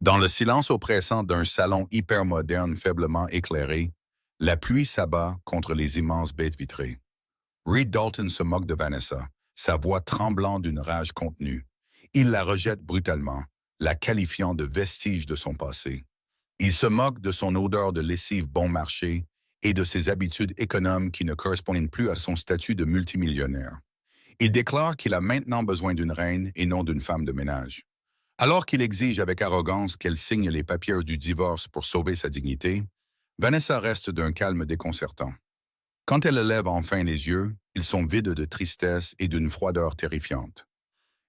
Dans le silence oppressant d'un salon hypermoderne faiblement éclairé, la pluie s'abat contre les immenses baies vitrées. Reed Dalton se moque de Vanessa, sa voix tremblant d'une rage contenue. Il la rejette brutalement, la qualifiant de vestige de son passé. Il se moque de son odeur de lessive bon marché et de ses habitudes économes qui ne correspondent plus à son statut de multimillionnaire. Il déclare qu'il a maintenant besoin d'une reine et non d'une femme de ménage. Alors qu'il exige avec arrogance qu'elle signe les papiers du divorce pour sauver sa dignité, Vanessa reste d'un calme déconcertant. Quand elle lève enfin les yeux, ils sont vides de tristesse et d'une froideur terrifiante.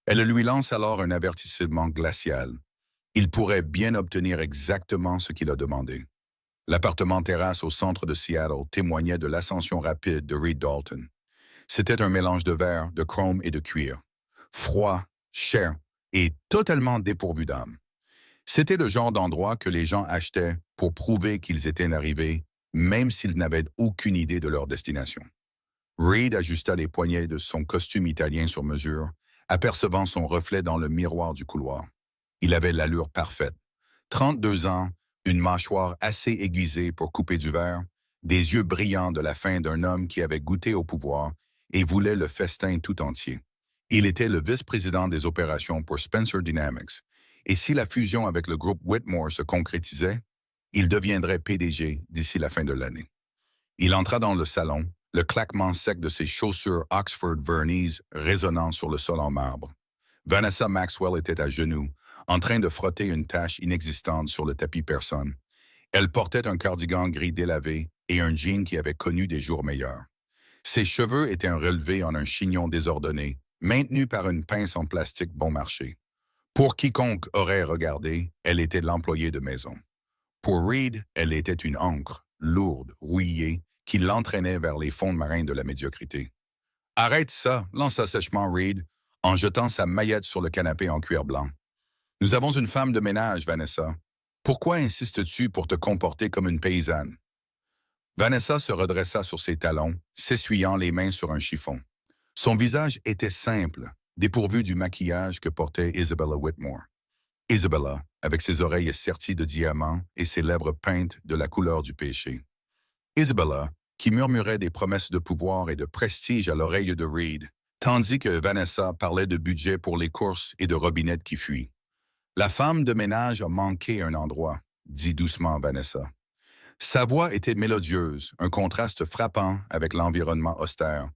Elle lui lance alors un avertissement glacial. Il pourrait bien obtenir exactement ce qu'il a demandé. L'appartement terrasse au centre de Seattle témoignait de l'ascension rapide de Reed Dalton. C'était un mélange de verre, de chrome et de cuir. Froid, cher et totalement dépourvu d'âme. C'était le genre d'endroit que les gens achetaient pour prouver qu'ils étaient arrivés, même s'ils n'avaient aucune idée de leur destination. Reed ajusta les poignets de son costume italien sur mesure, apercevant son reflet dans le miroir du couloir. Il avait l'allure parfaite. 32 ans, une mâchoire assez aiguisée pour couper du verre, des yeux brillants de la faim d'un homme qui avait goûté au pouvoir et voulait le festin tout entier. Il était le vice-président des opérations pour Spencer Dynamics, et si la fusion avec le groupe Whitmore se concrétisait, il deviendrait PDG d'ici la fin de l'année. Il entra dans le salon, le claquement sec de ses chaussures Oxford Vernies résonnant sur le sol en marbre. Vanessa Maxwell était à genoux, en train de frotter une tache inexistante sur le tapis persane. Elle portait un cardigan gris délavé et un jean qui avait connu des jours meilleurs. Ses cheveux étaient relevés en un chignon désordonné, maintenu par une pince en plastique bon marché. Pour quiconque aurait regardé, elle était l'employée de maison. Pour Reed, elle était une ancre, lourde, rouillée, qui l'entraînait vers les fonds marins de la médiocrité. « Arrête ça !» lança sèchement Reed, en jetant sa maillette sur le canapé en cuir blanc. « Nous avons une femme de ménage, Vanessa. Pourquoi insistes-tu pour te comporter comme une paysanne? » Vanessa se redressa sur ses talons, s'essuyant les mains sur un chiffon. Son visage était simple, dépourvu du maquillage que portait Isabella Whitmore. Isabella, avec ses oreilles serties de diamants et ses lèvres peintes de la couleur du péché. Isabella, qui murmurait des promesses de pouvoir et de prestige à l'oreille de Reed, tandis que Vanessa parlait de budget pour les courses et de robinettes qui fuient. « La femme de ménage a manqué un endroit », dit doucement Vanessa. Sa voix était mélodieuse, un contraste frappant avec l'environnement austère.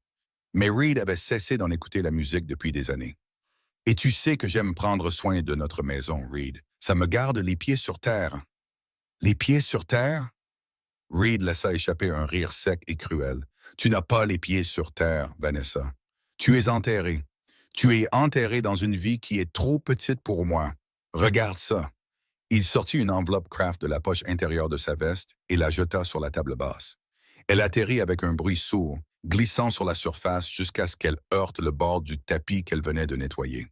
Mais Reed avait cessé d'en écouter la musique depuis des années. « Et tu sais que j'aime prendre soin de notre maison, Reed. Ça me garde les pieds sur terre. »« Les pieds sur terre ?» Reed laissa échapper un rire sec et cruel. « Tu n'as pas les pieds sur terre, Vanessa. Tu es enterré. Tu es enterré dans une vie qui est trop petite pour moi. Regarde ça. » Il sortit une enveloppe Kraft de la poche intérieure de sa veste et la jeta sur la table basse. Elle atterrit avec un bruit sourd, glissant sur la surface jusqu'à ce qu'elle heurte le bord du tapis qu'elle venait de nettoyer.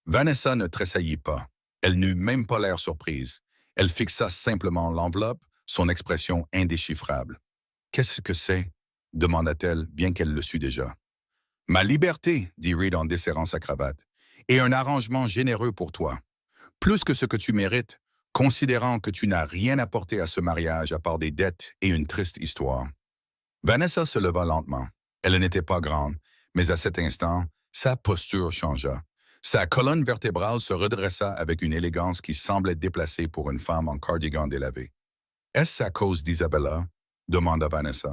Vanessa ne tressaillit pas. Elle n'eut même pas l'air surprise. Elle fixa simplement l'enveloppe, son expression indéchiffrable. « Qu'est-ce que c'est ?» demanda-t-elle, bien qu'elle le sût déjà. « Ma liberté, » dit Reed en desserrant sa cravate, « et un arrangement généreux pour toi. Plus que ce que tu mérites, considérant que tu n'as rien apporté à ce mariage à part des dettes et une triste histoire. » Vanessa se leva lentement. Elle n'était pas grande, mais à cet instant, sa posture changea. Sa colonne vertébrale se redressa avec une élégance qui semblait déplacée pour une femme en cardigan délavé. « Est-ce à cause d'Isabella ?» demanda Vanessa.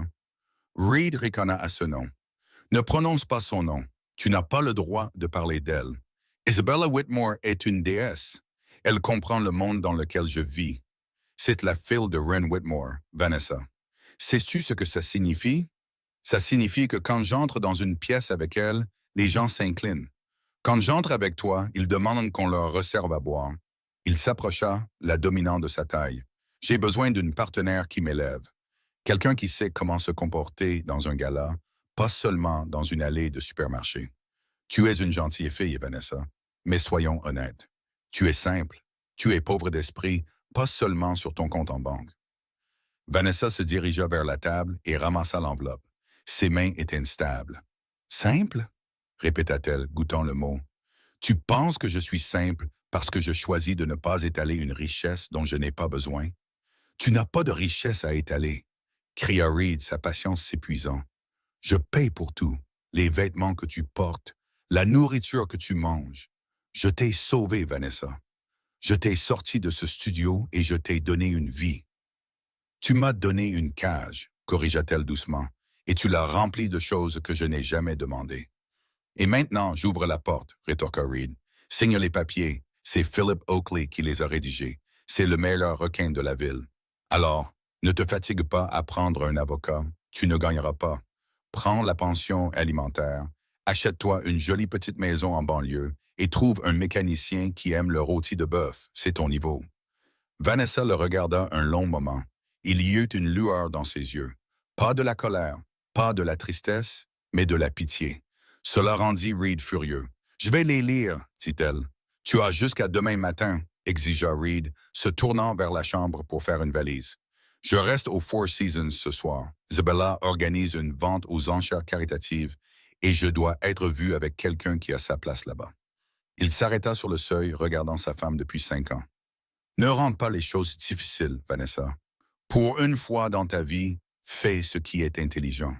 Reed ricana à ce nom. « Ne prononce pas son nom. Tu n'as pas le droit de parler d'elle. Isabella Whitmore est une déesse. Elle comprend le monde dans lequel je vis. C'est la fille de Wren Whitmore, Vanessa. Sais-tu ce que ça signifie? Ça signifie que quand j'entre dans une pièce avec elle, les gens s'inclinent. Quand j'entre avec toi, ils demandent qu'on leur resserve à boire. » Il s'approcha, la dominant de sa taille. « J'ai besoin d'une partenaire qui m'élève. Quelqu'un qui sait comment se comporter dans un gala, pas seulement dans une allée de supermarché. Tu es une gentille fille, Vanessa, mais soyons honnêtes. Tu es simple, tu es pauvre d'esprit, pas seulement sur ton compte en banque. » Vanessa se dirigea vers la table et ramassa l'enveloppe. Ses mains étaient instables. « Simple ?» répéta-t-elle, goûtant le mot. « Tu penses que je suis simple parce que je choisis de ne pas étaler une richesse dont je n'ai pas besoin. Tu n'as pas de richesse à étaler, cria Reed, sa patience s'épuisant. Je paye pour tout, les vêtements que tu portes, la nourriture que tu manges. Je t'ai sauvé, Vanessa. Je t'ai sorti de ce studio et je t'ai donné une vie. Tu m'as donné une cage, corrigea-t-elle doucement, et tu l'as remplie de choses que je n'ai jamais demandées. Et maintenant, j'ouvre la porte, rétorqua Reed. Signe les papiers. C'est Philip Oakley qui les a rédigés. C'est le meilleur requin de la ville. Alors, ne te fatigue pas à prendre un avocat. Tu ne gagneras pas. Prends la pension alimentaire. Achète-toi une jolie petite maison en banlieue et trouve un mécanicien qui aime le rôti de bœuf. C'est ton niveau. Vanessa le regarda un long moment. Il y eut une lueur dans ses yeux. Pas de la colère, pas de la tristesse, mais de la pitié. Cela rendit Reed furieux. « Je vais les lire, dit-elle. « Tu as jusqu'à demain matin, exigea Reed, se tournant vers la chambre pour faire une valise. « Je reste au Four Seasons ce soir. Isabella organise une vente aux enchères caritatives et je dois être vu avec quelqu'un qui a sa place là-bas. » Il s'arrêta sur le seuil, regardant sa femme depuis 5 ans. « Ne rends pas les choses difficiles, Vanessa. Pour une fois dans ta vie, fais ce qui est intelligent. »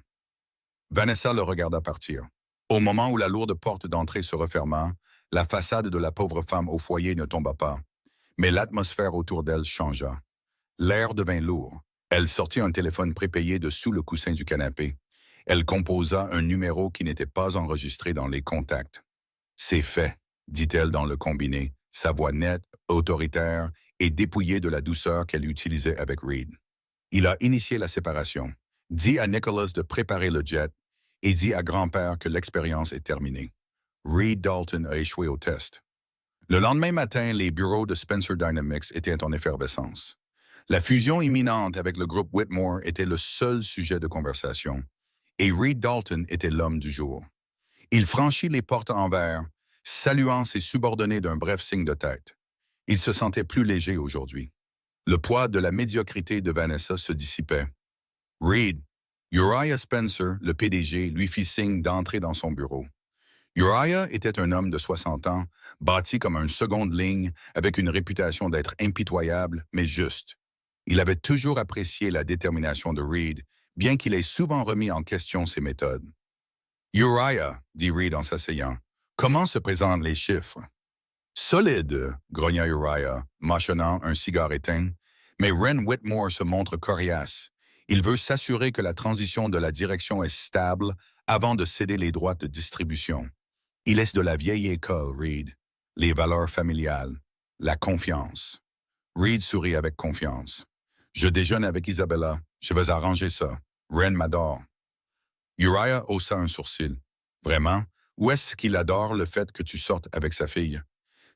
Vanessa le regarda partir. Au moment où la lourde porte d'entrée se referma, la façade de la pauvre femme au foyer ne tomba pas, mais l'atmosphère autour d'elle changea. L'air devint lourd. Elle sortit un téléphone prépayé de sous le coussin du canapé. Elle composa un numéro qui n'était pas enregistré dans les contacts. « C'est fait, » dit-elle dans le combiné, sa voix nette, autoritaire et dépouillée de la douceur qu'elle utilisait avec Reed. Il a initié la séparation, dit à Nicholas de préparer le jet et dit à grand-père que l'expérience est terminée. Reed Dalton a échoué au test. Le lendemain matin, les bureaux de Spencer Dynamics étaient en effervescence. La fusion imminente avec le groupe Whitmore était le seul sujet de conversation, et Reed Dalton était l'homme du jour. Il franchit les portes en verre, saluant ses subordonnés d'un bref signe de tête. Il se sentait plus léger aujourd'hui. Le poids de la médiocrité de Vanessa se dissipait. Reed, Uriah Spencer, le PDG, lui fit signe d'entrer dans son bureau. Uriah était un homme de 60 ans, bâti comme un seconde ligne, avec une réputation d'être impitoyable, mais juste. Il avait toujours apprécié la détermination de Reed, bien qu'il ait souvent remis en question ses méthodes. « Uriah, » dit Reed en s'asseyant, « comment se présentent les chiffres? » « Solide, » grogna Uriah, mâchonnant un cigare éteint, mais Ren Whitmore se montre coriace. Il veut s'assurer que la transition de la direction est stable avant de céder les droits de distribution. Il est de la vieille école, Reed. Les valeurs familiales, la confiance. Reed sourit avec confiance. « Je déjeune avec Isabella. Je vais arranger ça. Ren m'adore. » Uriah haussa un sourcil. « Vraiment? Où est-ce qu'il adore le fait que tu sortes avec sa fille?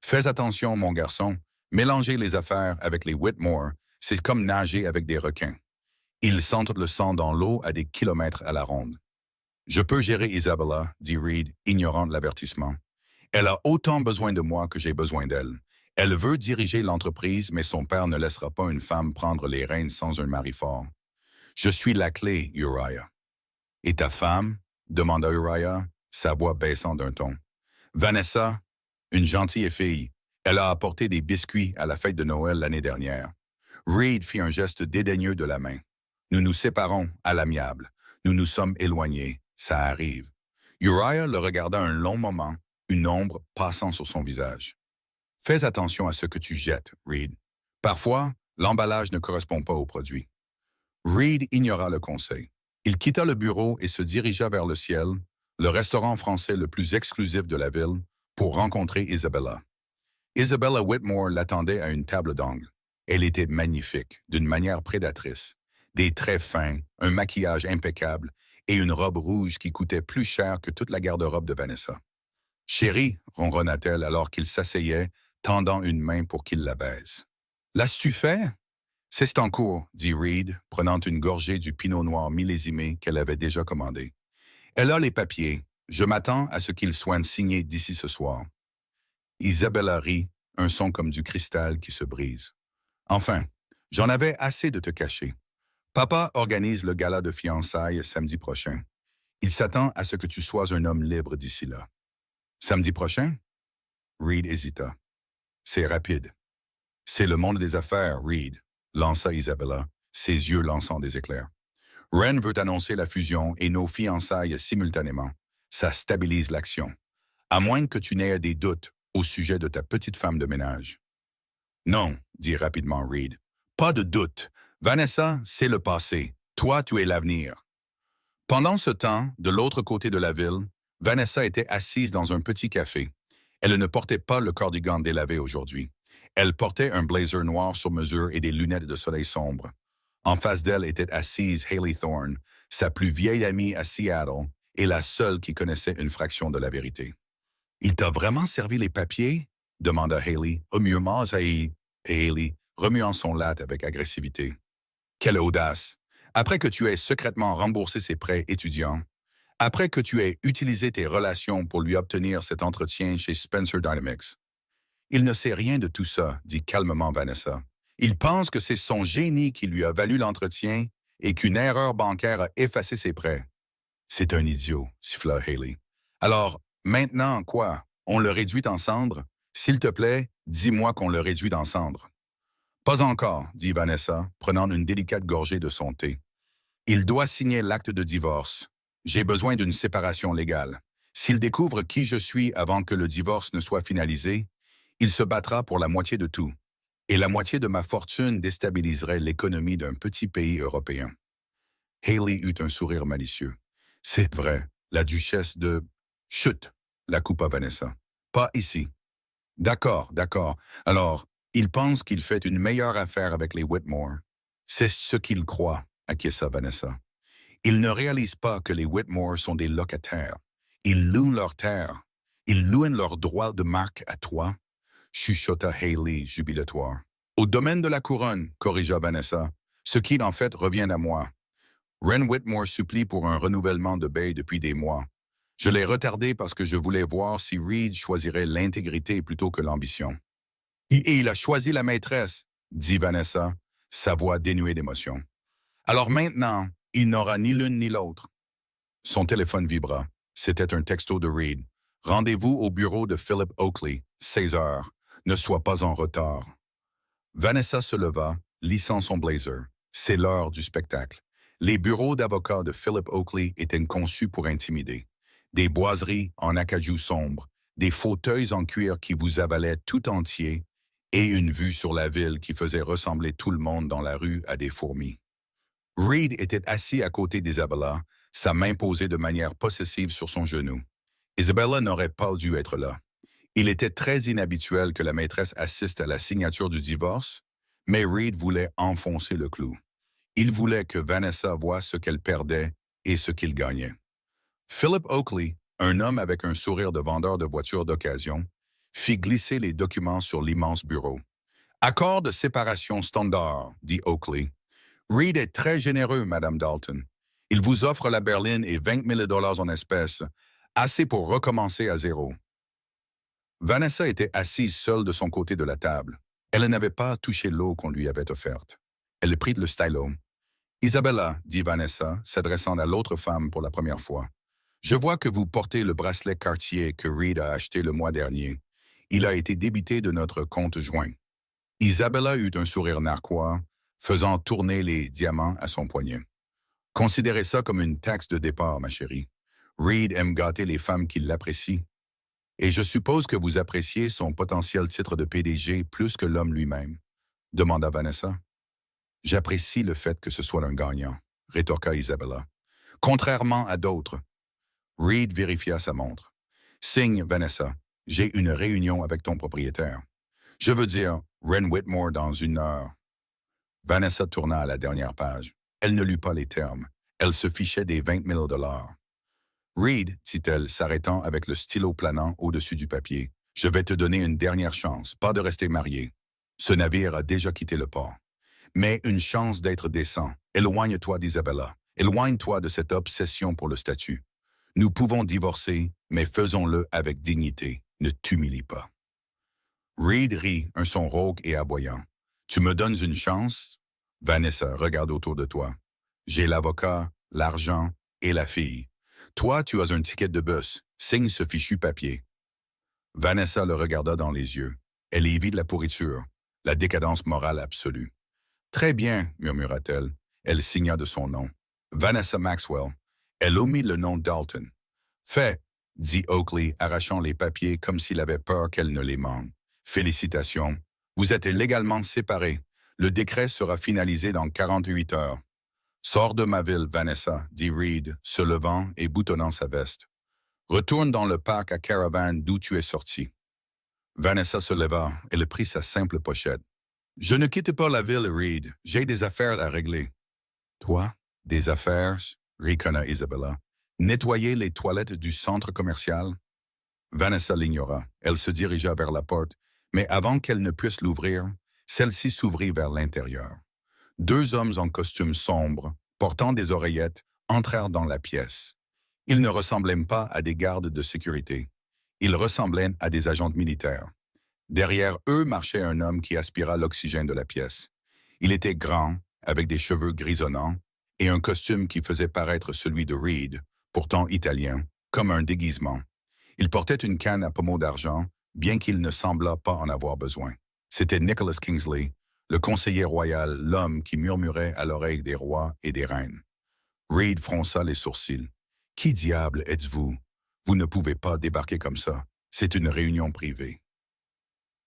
Fais attention, mon garçon. Mélanger les affaires avec les Whitmore, c'est comme nager avec des requins. Ils sentent le sang dans l'eau à des kilomètres à la ronde. »« Je peux gérer Isabella, » dit Reed, ignorant l'avertissement. « Elle a autant besoin de moi que j'ai besoin d'elle. Elle veut diriger l'entreprise, mais son père ne laissera pas une femme prendre les rênes sans un mari fort. Je suis la clé, Uriah. »« Et ta femme? » demanda Uriah, sa voix baissant d'un ton. « Vanessa, une gentille fille. Elle a apporté des biscuits à la fête de Noël l'année dernière. » Reed fit un geste dédaigneux de la main. « Nous nous séparons à l'amiable. Nous nous sommes éloignés. Ça arrive. » Uriah le regarda un long moment, une ombre passant sur son visage. « Fais attention à ce que tu jettes, Reed. Parfois, l'emballage ne correspond pas au produit. » Reed ignora le conseil. Il quitta le bureau et se dirigea vers le ciel, le restaurant français le plus exclusif de la ville, pour rencontrer Isabella. Isabella Whitmore l'attendait à une table d'angle. Elle était magnifique, d'une manière prédatrice. Des traits fins, un maquillage impeccable et une robe rouge qui coûtait plus cher que toute la garde-robe de Vanessa. « Chérie, » ronronna-t-elle alors qu'il s'asseyait, tendant une main pour qu'il la baise. « L'as-tu fait? »« C'est en cours, » dit Reed, prenant une gorgée du pinot noir millésimé qu'elle avait déjà commandé. « Elle a les papiers. Je m'attends à ce qu'ils soient signés d'ici ce soir. » Isabella rit, un son comme du cristal qui se brise. « Enfin, j'en avais assez de te cacher. Papa organise le gala de fiançailles samedi prochain. Il s'attend à ce que tu sois un homme libre d'ici là. »« Samedi prochain? » Reed hésita. C'est rapide. C'est le monde des affaires, Reed, lança Isabella, ses yeux lançant des éclairs. Ren veut annoncer la fusion et nos fiançailles simultanément. Ça stabilise l'action. À moins que tu n'aies des doutes au sujet de ta petite femme de ménage. Non, dit rapidement Reed. Pas de doute. Vanessa, c'est le passé. Toi, tu es l'avenir. Pendant ce temps, de l'autre côté de la ville, Vanessa était assise dans un petit café. Elle ne portait pas le cardigan délavé aujourd'hui. Elle portait un blazer noir sur mesure et des lunettes de soleil sombre. En face d'elle était assise Hailey Thorne, sa plus vieille amie à Seattle et la seule qui connaissait une fraction de la vérité. « Il t'a vraiment servi les papiers ?» demanda Hailey, au mieux et Hailey, remuant son latte avec agressivité. « Quelle audace! Après que tu aies secrètement remboursé ses prêts étudiants, après que tu aies utilisé tes relations pour lui obtenir cet entretien chez Spencer Dynamics. » « Il ne sait rien de tout ça, dit calmement Vanessa. Il pense que c'est son génie qui lui a valu l'entretien et qu'une erreur bancaire a effacé ses prêts. »« C'est un idiot, siffla Hailey. Alors, maintenant, quoi? On le réduit en cendres? S'il te plaît, dis-moi qu'on le réduit en cendres. »« Pas encore, dit Vanessa, prenant une délicate gorgée de son thé. Il doit signer l'acte de divorce. J'ai besoin d'une séparation légale. S'il découvre qui je suis avant que le divorce ne soit finalisé, il se battra pour la moitié de tout. Et la moitié de ma fortune déstabiliserait l'économie d'un petit pays européen. Hailey eut un sourire malicieux. C'est vrai, la duchesse de... Chut, la coupa Vanessa. Pas ici. D'accord, d'accord. Alors, il pense qu'il fait une meilleure affaire avec les Whitmore. C'est ce qu'il croit, acquiesça Vanessa. Il ne réalise pas que les Whitmore sont des locataires. Ils louent leur terre. Ils louent leur droit de marque à toi. Chuchota Hailey, jubilatoire. Au domaine de la couronne, corrigea Vanessa, ce qui en fait revient à moi. Ren Whitmore supplie pour un renouvellement de bail depuis des mois. Je l'ai retardé parce que je voulais voir si Reed choisirait l'intégrité plutôt que l'ambition. Et il a choisi la maîtresse, dit Vanessa, sa voix dénuée d'émotion. Alors maintenant, il n'aura ni l'une ni l'autre. Son téléphone vibra. C'était un texto de Reed. Rendez-vous au bureau de Philip Oakley, 16 heures. Ne sois pas en retard. Vanessa se leva, lissant son blazer. C'est l'heure du spectacle. Les bureaux d'avocats de Philip Oakley étaient conçus pour intimider. Des boiseries en acajou sombre, des fauteuils en cuir qui vous avalaient tout entier et une vue sur la ville qui faisait ressembler tout le monde dans la rue à des fourmis. Reed était assis à côté d'Isabella, sa main posée de manière possessive sur son genou. Isabella n'aurait pas dû être là. Il était très inhabituel que la maîtresse assiste à la signature du divorce, mais Reed voulait enfoncer le clou. Il voulait que Vanessa voie ce qu'elle perdait et ce qu'il gagnait. Philip Oakley, un homme avec un sourire de vendeur de voitures d'occasion, fit glisser les documents sur l'immense bureau. « Accord de séparation standard, dit Oakley. Reed est très généreux, Madame Dalton. Il vous offre la berline et 20 000 $ en espèces, assez pour recommencer à zéro. » Vanessa était assise seule de son côté de la table. Elle n'avait pas touché l'eau qu'on lui avait offerte. Elle prit le stylo. « Isabella, dit Vanessa, s'adressant à l'autre femme pour la première fois. Je vois que vous portez le bracelet Cartier que Reed a acheté le mois dernier. Il a été débité de notre compte joint. » Isabella eut un sourire narquois, faisant tourner les diamants à son poignet. « Considérez ça comme une taxe de départ, ma chérie. Reed aime gâter les femmes qui l'apprécient. Et je suppose que vous appréciez son potentiel titre de PDG plus que l'homme lui-même, » demanda Vanessa. « J'apprécie le fait que ce soit un gagnant, » rétorqua Isabella. « Contrairement à d'autres. » Reed vérifia sa montre. « Signe, Vanessa, j'ai une réunion avec ton propriétaire. Je veux dire, Ren Whitmore dans 1 heure. » Vanessa tourna à la dernière page. Elle ne lut pas les termes. Elle se fichait des 20 000 $. « Reed, dit-elle, s'arrêtant avec le stylo planant au-dessus du papier, je vais te donner une dernière chance, pas de rester marié. Ce navire a déjà quitté le port. Mais une chance d'être décent. Éloigne-toi d'Isabella. Éloigne-toi de cette obsession pour le statut. Nous pouvons divorcer, mais faisons-le avec dignité. Ne t'humilie pas. » Reed rit, un son rauque et aboyant. « Tu me donnes une chance? » Vanessa, regarde autour de toi. J'ai l'avocat, l'argent et la fille. Toi, tu as un ticket de bus. Signe ce fichu papier. Vanessa le regarda dans les yeux. Elle évite la pourriture, la décadence morale absolue. Très bien, murmura-t-elle. Elle signa de son nom. Vanessa Maxwell. Elle omit le nom Dalton. Fait, dit Oakley, arrachant les papiers comme s'il avait peur qu'elle ne les manque. Félicitations. Vous êtes légalement séparés. Le décret sera finalisé dans 48 heures. Sors de ma ville, Vanessa, dit Reed, se levant et boutonnant sa veste. Retourne dans le parc à Caravan d'où tu es sorti. Vanessa se leva, elle prit sa simple pochette. Je ne quitte pas la ville, Reed. J'ai des affaires à régler. Toi, des affaires, ricana Isabella. Nettoyer les toilettes du centre commercial? Vanessa l'ignora. Elle se dirigea vers la porte, mais avant qu'elle ne puisse l'ouvrir, celle-ci s'ouvrit vers l'intérieur. Deux hommes en costume sombre, portant des oreillettes, entrèrent dans la pièce. Ils ne ressemblaient pas à des gardes de sécurité. Ils ressemblaient à des agents militaires. Derrière eux marchait un homme qui aspira l'oxygène de la pièce. Il était grand, avec des cheveux grisonnants, et un costume qui faisait paraître celui de Reed, pourtant italien, comme un déguisement. Il portait une canne à pommeau d'argent, bien qu'il ne semblât pas en avoir besoin. C'était Nicholas Kingsley, le conseiller royal, l'homme qui murmurait à l'oreille des rois et des reines. Reed fronça les sourcils. « Qui diable êtes-vous? Vous ne pouvez pas débarquer comme ça. C'est une réunion privée. »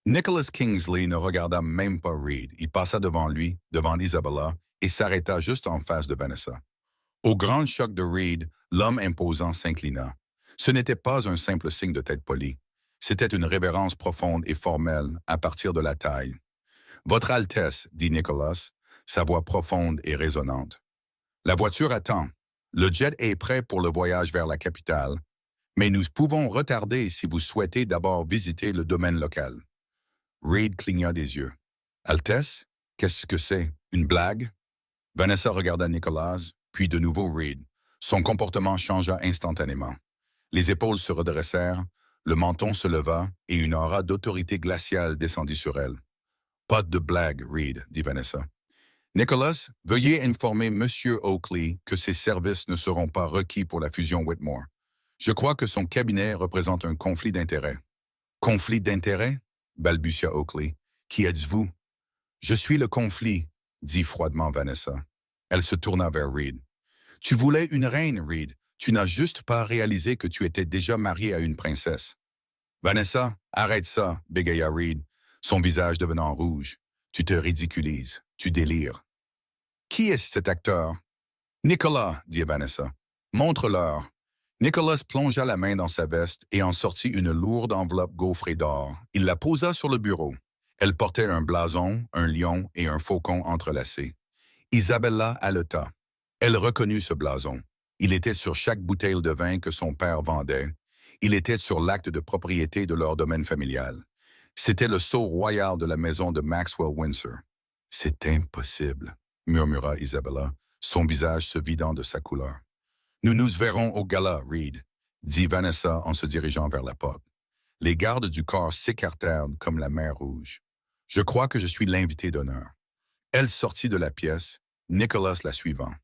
Nicholas Kingsley ne regarda même pas Reed. Il passa devant lui, devant Isabella, et s'arrêta juste en face de Vanessa. Au grand choc de Reed, l'homme imposant s'inclina. Ce n'était pas un simple signe de tête polie. C'était une révérence profonde et formelle à partir de la taille. « Votre Altesse, dit Nicholas, sa voix profonde et résonnante. La voiture attend. Le jet est prêt pour le voyage vers la capitale, mais nous pouvons retarder si vous souhaitez d'abord visiter le domaine local. » Reed cligna des yeux. « Altesse? Qu'est-ce que c'est? Une blague? » Vanessa regarda Nicholas, puis de nouveau Reed. Son comportement changea instantanément. Les épaules se redressèrent, le menton se leva et une aura d'autorité glaciale descendit sur elle. « Pas de blague, Reed, dit Vanessa. Nicholas, veuillez informer Monsieur Oakley que ses services ne seront pas requis pour la fusion Whitmore. Je crois que son cabinet représente un conflit d'intérêts. »« Conflit d'intérêts? » balbutia Oakley. « Qui êtes-vous? »« Je suis le conflit, » dit froidement Vanessa. Elle se tourna vers Reed. « Tu voulais une reine, Reed. Tu n'as juste pas réalisé que tu étais déjà marié à une princesse. »« Vanessa, arrête ça, » bégaya Reed, son visage devenant rouge. « Tu te ridiculises. Tu délires. »« Qui est cet acteur? »« Nicolas, » dit Vanessa. « Montre-leur. » Nicholas plongea la main dans sa veste et en sortit une lourde enveloppe gaufrée d'or. Il la posa sur le bureau. Elle portait un blason, un lion et un faucon entrelacés. Isabella haleta. Elle reconnut ce blason. Il était sur chaque bouteille de vin que son père vendait. Il était sur l'acte de propriété de leur domaine familial. C'était le sceau royal de la maison de Maxwell Windsor. « C'est impossible, » murmura Isabella, son visage se vidant de sa couleur. « Nous nous verrons au gala, Reed, » dit Vanessa en se dirigeant vers la porte. Les gardes du corps s'écartèrent comme la mer Rouge. « Je crois que je suis l'invité d'honneur. » Elle sortit de la pièce, Nicholas la suivant.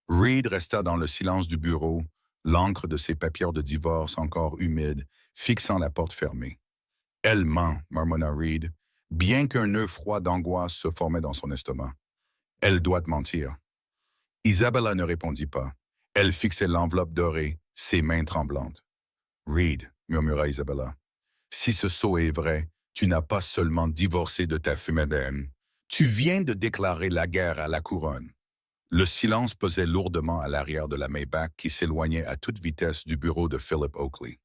Reed resta dans le silence du bureau, l'encre de ses papiers de divorce encore humide, fixant la porte fermée. « Elle ment, » marmonna Reed, bien qu'un nœud froid d'angoisse se formait dans son estomac. « Elle doit mentir. » Isabella ne répondit pas. Elle fixait l'enveloppe dorée, ses mains tremblantes. « Reed, » murmura Isabella, « si ce sceau est vrai, tu n'as pas seulement divorcé de ta femme, tu viens de déclarer la guerre à la couronne. » Le silence pesait lourdement à l'arrière de la Maybach qui s'éloignait à toute vitesse du bureau de Philip Oakley.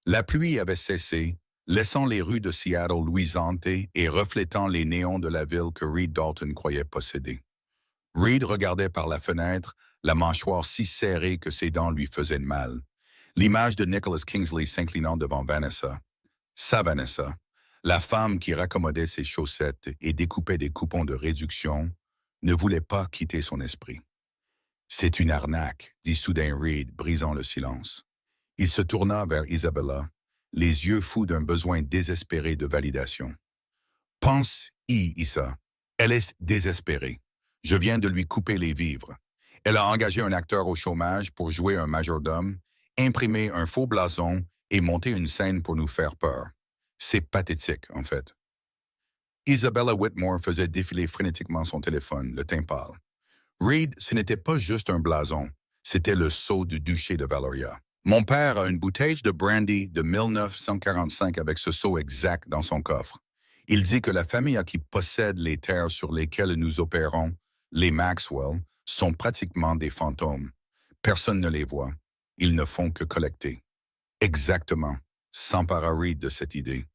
La pluie avait cessé, laissant les rues de Seattle luisantes et reflétant les néons de la ville que Reed Dalton croyait posséder. Reed regardait par la fenêtre, la mâchoire si serrée que ses dents lui faisaient mal. L'image de Nicholas Kingsley s'inclinant devant Vanessa. Sa Vanessa, la femme qui raccommodait ses chaussettes et découpait des coupons de réduction, ne voulait pas quitter son esprit. « C'est une arnaque, » dit soudain Reed, brisant le silence. Il se tourna vers Isabella, les yeux fous d'un besoin désespéré de validation. « Pense-y, Issa. Elle est désespérée. Je viens de lui couper les vivres. Elle a engagé un acteur au chômage pour jouer un majordome, imprimer un faux blason et monter une scène pour nous faire peur. C'est pathétique, en fait. Isabella Whitmore faisait défiler frénétiquement son téléphone, le teint pâle. Reed, ce n'était pas juste un blason, c'était le sceau du duché de Valoria. Mon père a une bouteille de brandy de 1945 avec ce sceau exact dans son coffre. Il dit que la famille à qui possède les terres sur lesquelles nous opérons, les Maxwell, sont pratiquement des fantômes. Personne ne les voit. Ils ne font que collecter. Exactement, s'empara Reed de cette idée.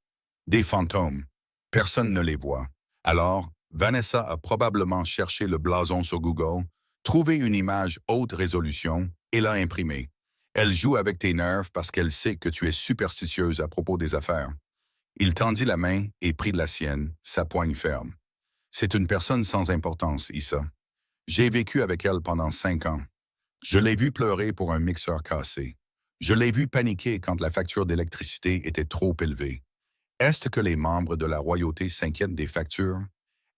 Des fantômes. Personne ne les voit. Alors, Vanessa a probablement cherché le blason sur Google, trouvé une image haute résolution et l'a imprimée. Elle joue avec tes nerfs parce qu'elle sait que tu es superstitieuse à propos des affaires. Il tendit la main et prit de la sienne, sa poigne ferme. C'est une personne sans importance, Issa. J'ai vécu avec elle pendant 5 ans. Je l'ai vue pleurer pour un mixeur cassé. Je l'ai vue paniquer quand la facture d'électricité était trop élevée. Est-ce que les membres de la royauté s'inquiètent des factures?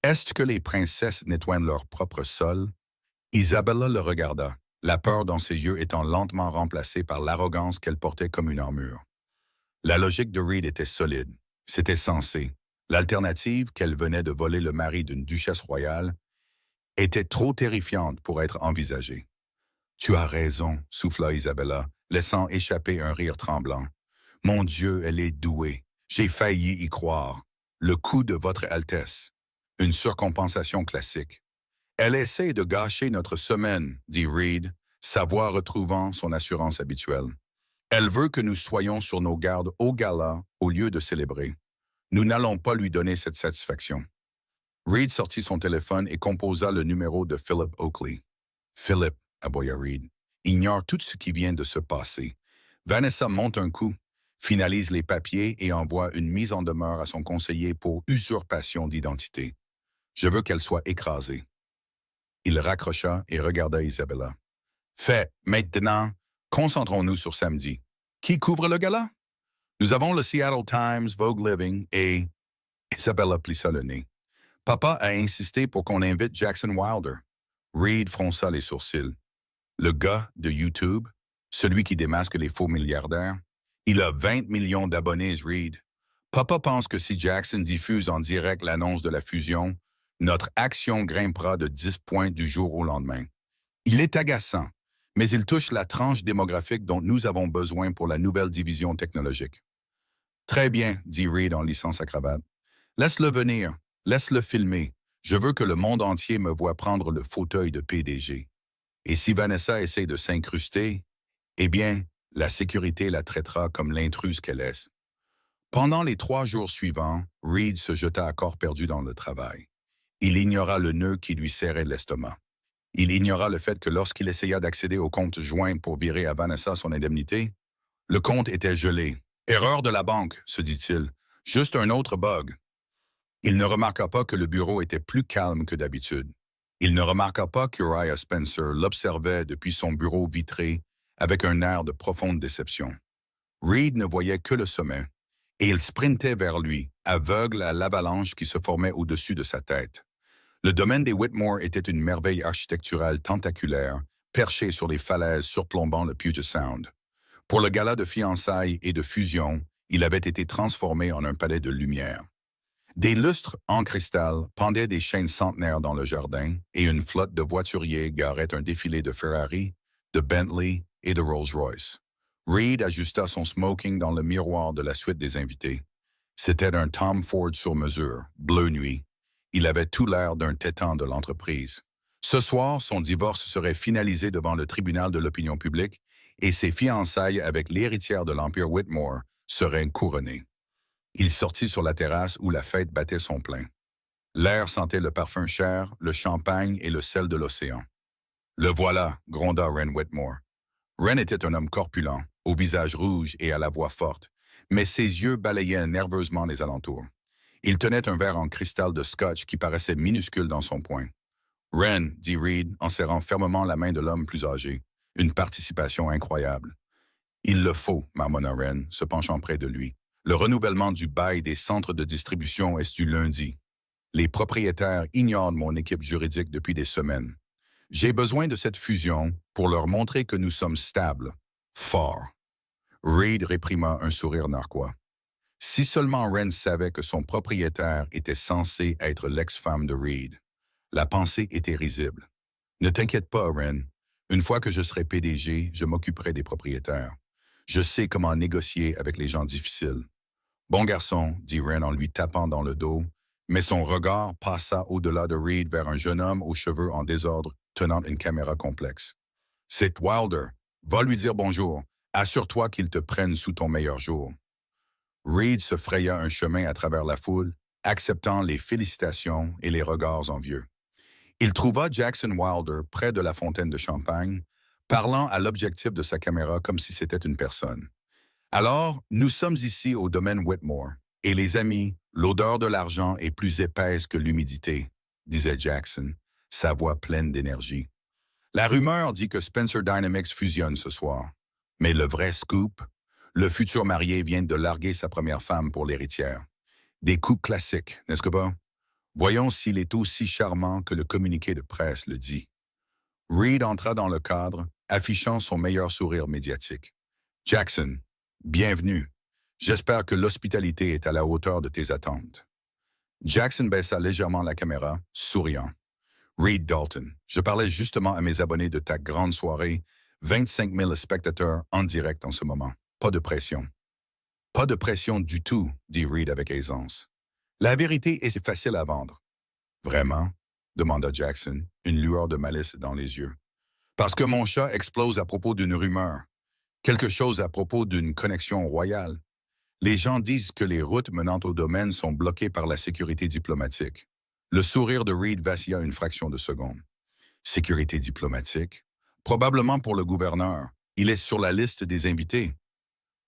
Est-ce que les princesses nettoient leur propre sol? Isabella le regarda, la peur dans ses yeux étant lentement remplacée par l'arrogance qu'elle portait comme une armure. La logique de Reed était solide. C'était sensé. L'alternative, qu'elle venait de voler le mari d'une duchesse royale, était trop terrifiante pour être envisagée. Tu as raison, souffla Isabella, laissant échapper un rire tremblant. Mon Dieu, elle est douée. J'ai failli y croire. Le coup de votre Altesse. Une surcompensation classique. Elle essaie de gâcher notre semaine, dit Reed, sa voix retrouvant son assurance habituelle. Elle veut que nous soyons sur nos gardes au gala au lieu de célébrer. Nous n'allons pas lui donner cette satisfaction. Reed sortit son téléphone et composa le numéro de Philip Oakley. Philip, aboya Reed, ignore tout ce qui vient de se passer. Vanessa monte un coup, finalise les papiers et envoie une mise en demeure à son conseiller pour usurpation d'identité. Je veux qu'elle soit écrasée. Il raccrocha et regarda Isabella. Fait, maintenant, concentrons-nous sur samedi. Qui couvre le gala? Nous avons le Seattle Times, Vogue Living et... Isabella plissa le nez. Papa a insisté pour qu'on invite Jackson Wilder. Reed fronça les sourcils. Le gars de YouTube, celui qui démasque les faux milliardaires, il a 20 millions d'abonnés, Reed. Papa pense que si Jackson diffuse en direct l'annonce de la fusion, notre action grimpera de 10 points du jour au lendemain. Il est agaçant, mais il touche la tranche démographique dont nous avons besoin pour la nouvelle division technologique. Très bien, dit Reed en lissant sa cravate. Laisse-le venir, laisse-le filmer. Je veux que le monde entier me voie prendre le fauteuil de PDG. Et si Vanessa essaie de s'incruster, eh bien, la sécurité la traitera comme l'intruse qu'elle est. Pendant les 3 jours suivants, Reed se jeta à corps perdu dans le travail. Il ignora le nœud qui lui serrait l'estomac. Il ignora le fait que lorsqu'il essaya d'accéder au compte joint pour virer à Vanessa son indemnité, le compte était gelé. Erreur de la banque, se dit-il. Juste un autre bug. Il ne remarqua pas que le bureau était plus calme que d'habitude. Il ne remarqua pas qu'Uriah Spencer l'observait depuis son bureau vitré avec un air de profonde déception. Reed ne voyait que le sommet, et il sprintait vers lui, aveugle à l'avalanche qui se formait au-dessus de sa tête. Le domaine des Whitmore était une merveille architecturale tentaculaire, perchée sur les falaises surplombant le Puget Sound. Pour le gala de fiançailles et de fusion, il avait été transformé en un palais de lumière. Des lustres en cristal pendaient des chaînes centenaires dans le jardin et une flotte de voituriers garait un défilé de Ferrari, de Bentley et de Rolls-Royce. Reed ajusta son smoking dans le miroir de la suite des invités. C'était un Tom Ford sur mesure, bleu nuit. Il avait tout l'air d'un tétan de l'entreprise. Ce soir, son divorce serait finalisé devant le tribunal de l'opinion publique et ses fiançailles avec l'héritière de l'Empire Whitmore seraient couronnées. Il sortit sur la terrasse où la fête battait son plein. L'air sentait le parfum cher, le champagne et le sel de l'océan. « Le voilà », gronda Wren Whitmore. Wren était un homme corpulent, au visage rouge et à la voix forte, mais ses yeux balayaient nerveusement les alentours. Il tenait un verre en cristal de scotch qui paraissait minuscule dans son poing. « Wren », dit Reed en serrant fermement la main de l'homme plus âgé. Une participation incroyable. « Il le faut », marmonna Wren, se penchant près de lui. Le renouvellement du bail des centres de distribution est du lundi. Les propriétaires ignorent mon équipe juridique depuis des semaines. J'ai besoin de cette fusion pour leur montrer que nous sommes stables, forts. Reed réprima un sourire narquois. Si seulement Ren savait que son propriétaire était censé être l'ex-femme de Reed. La pensée était risible. Ne t'inquiète pas, Ren. Une fois que je serai PDG, je m'occuperai des propriétaires. Je sais comment négocier avec les gens difficiles. Bon garçon, dit Ren en lui tapant dans le dos, mais son regard passa au-delà de Reed vers un jeune homme aux cheveux en désordre tenant une caméra complexe. C'est Wilder. Va lui dire bonjour. Assure-toi qu'il te prenne sous ton meilleur jour. Reed se fraya un chemin à travers la foule, acceptant les félicitations et les regards envieux. Il trouva Jackson Wilder près de la fontaine de champagne, parlant à l'objectif de sa caméra comme si c'était une personne. Alors, nous sommes ici au domaine Whitmore. Et les amis, l'odeur de l'argent est plus épaisse que l'humidité, disait Jackson, sa voix pleine d'énergie. La rumeur dit que Spencer Dynamics fusionne ce soir. Mais le vrai scoop, le futur marié vient de larguer sa première femme pour l'héritière. Des coups classiques, n'est-ce pas? Voyons s'il est aussi charmant que le communiqué de presse le dit. Reed entra dans le cadre, affichant son meilleur sourire médiatique. Jackson, bienvenue. J'espère que l'hospitalité est à la hauteur de tes attentes. Jackson baissa légèrement la caméra, souriant. Reed Dalton, je parlais justement à mes abonnés de ta grande soirée, 25 000 spectateurs en direct en ce moment. Pas de pression. Pas de pression du tout, dit Reed avec aisance. La vérité est facile à vendre. Vraiment? Demanda Jackson, une lueur de malice dans les yeux. Parce que mon chat explose à propos d'une rumeur. Quelque chose à propos d'une connexion royale. Les gens disent que les routes menant au domaine sont bloquées par la sécurité diplomatique. Le sourire de Reed vacilla une fraction de seconde. Sécurité diplomatique? Probablement pour le gouverneur. Il est sur la liste des invités.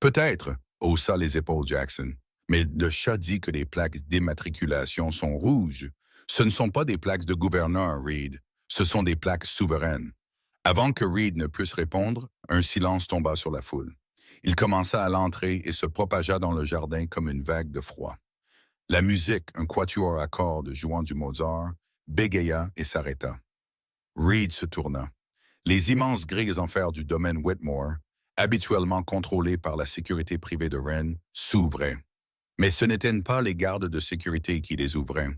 Peut-être, haussa les épaules Jackson. Mais le chat dit que les plaques d'immatriculation sont rouges. Ce ne sont pas des plaques de gouverneur, Reed. Ce sont des plaques souveraines. Avant que Reed ne puisse répondre, un silence tomba sur la foule. Il commença à l'entrée et se propagea dans le jardin comme une vague de froid. La musique, un quatuor à cordes jouant du Mozart, bégaya et s'arrêta. Reed se tourna. Les immenses grilles en fer du domaine Whitmore, habituellement contrôlées par la sécurité privée de Ren, s'ouvraient. Mais ce n'étaient pas les gardes de sécurité qui les ouvraient.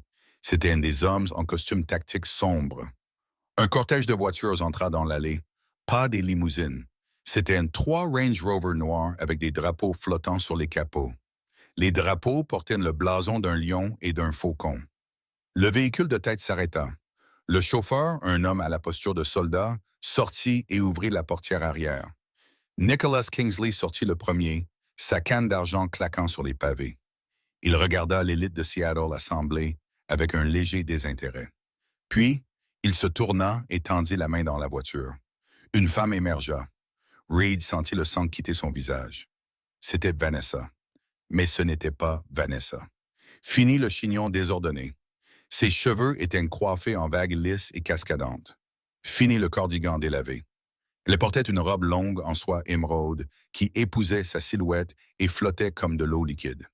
C'étaient des hommes en costume tactique sombre. Un cortège de voitures entra dans l'allée, pas des limousines. C'étaient 3 Range Rover noirs avec des drapeaux flottants sur les capots. Les drapeaux portaient le blason d'un lion et d'un faucon. Le véhicule de tête s'arrêta. Le chauffeur, un homme à la posture de soldat, sortit et ouvrit la portière arrière. Nicholas Kingsley sortit le premier, sa canne d'argent claquant sur les pavés. Il regarda l'élite de Seattle assemblée avec un léger désintérêt. Puis, il se tourna et tendit la main dans la voiture. Une femme émergea. Reed sentit le sang quitter son visage. C'était Vanessa. Mais ce n'était pas Vanessa. Fini le chignon désordonné. Ses cheveux étaient coiffés en vagues lisses et cascadantes. Fini le cardigan délavé. Elle portait une robe longue en soie émeraude qui épousait sa silhouette et flottait comme de l'eau liquide.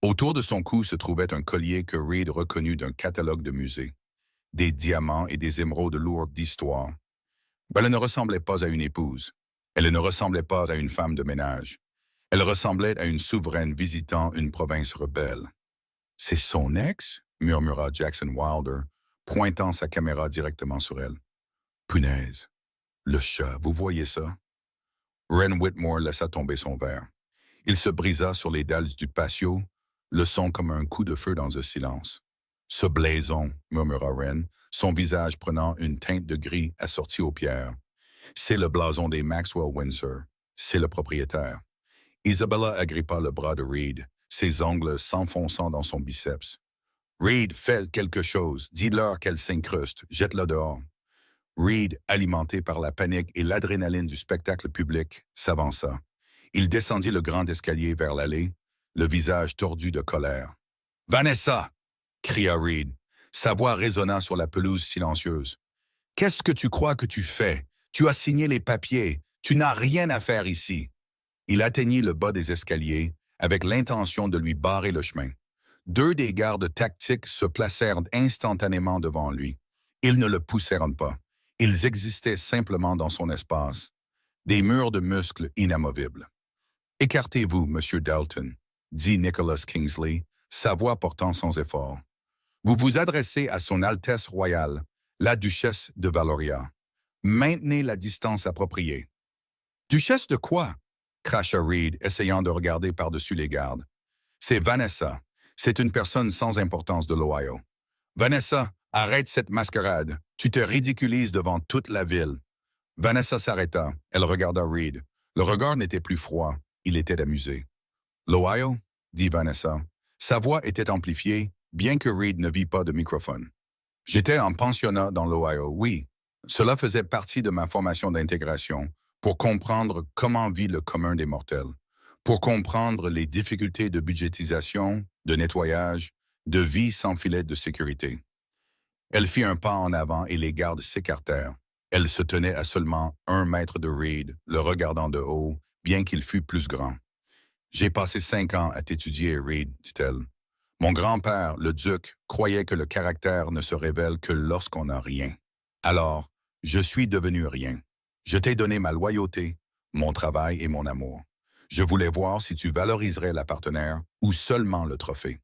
Autour de son cou se trouvait un collier que Reed reconnut d'un catalogue de musée. Des diamants et des émeraudes lourdes d'histoire. Elle ne ressemblait pas à une épouse. Elle ne ressemblait pas à une femme de ménage. Elle ressemblait à une souveraine visitant une province rebelle. « C'est son ex ?» murmura Jackson Wilder, pointant sa caméra directement sur elle. « Punaise! Le chat, vous voyez ça? » Ren Whitmore laissa tomber son verre. Il se brisa sur les dalles du patio, le son comme un coup de feu dans un silence. « Ce blason !» murmura Ren, son visage prenant une teinte de gris assorti aux pierres. « C'est le blason des Maxwell Windsor. C'est le propriétaire. » Isabella agrippa le bras de Reed, ses ongles s'enfonçant dans son biceps. « Reed, fais quelque chose. Dis-leur qu'elle s'incruste. Jette-la dehors. » Reed, alimenté par la panique et l'adrénaline du spectacle public, s'avança. Il descendit le grand escalier vers l'allée, le visage tordu de colère. « Vanessa !» cria Reed. Sa voix résonna sur la pelouse silencieuse. « Qu'est-ce que tu crois que tu fais? Tu as signé les papiers. Tu n'as rien à faire ici. » Il atteignit le bas des escaliers avec l'intention de lui barrer le chemin. 2 des gardes tactiques se placèrent instantanément devant lui. Ils ne le poussèrent pas. Ils existaient simplement dans son espace. Des murs de muscles inamovibles. « Écartez-vous, Monsieur Dalton. » dit Nicholas Kingsley, sa voix portant sans effort. Vous vous adressez à son Altesse royale, la duchesse de Valoria. Maintenez la distance appropriée. Duchesse de quoi? Cracha Reed, essayant de regarder par-dessus les gardes. C'est Vanessa. C'est une personne sans importance de l'Ohio. Vanessa, arrête cette mascarade. Tu te ridiculises devant toute la ville. Vanessa s'arrêta. Elle regarda Reed. Le regard n'était plus froid. Il était amusé. L'Ohio? Dit Vanessa. Sa voix était amplifiée, bien que Reed ne vit pas de microphone. J'étais en pensionnat dans l'Ohio, oui. Cela faisait partie de ma formation d'intégration pour comprendre comment vit le commun des mortels, pour comprendre les difficultés de budgétisation, de nettoyage, de vie sans filet de sécurité. Elle fit un pas en avant et les gardes s'écartèrent. Elle se tenait à seulement 1 mètre de Reed, le regardant de haut, bien qu'il fût plus grand. « J'ai passé 5 ans à t'étudier, Reed, dit-elle. Mon grand-père, le duc, croyait que le caractère ne se révèle que lorsqu'on n'a rien. Alors, je suis devenu rien. Je t'ai donné ma loyauté, mon travail et mon amour. Je voulais voir si tu valoriserais la partenaire ou seulement le trophée. »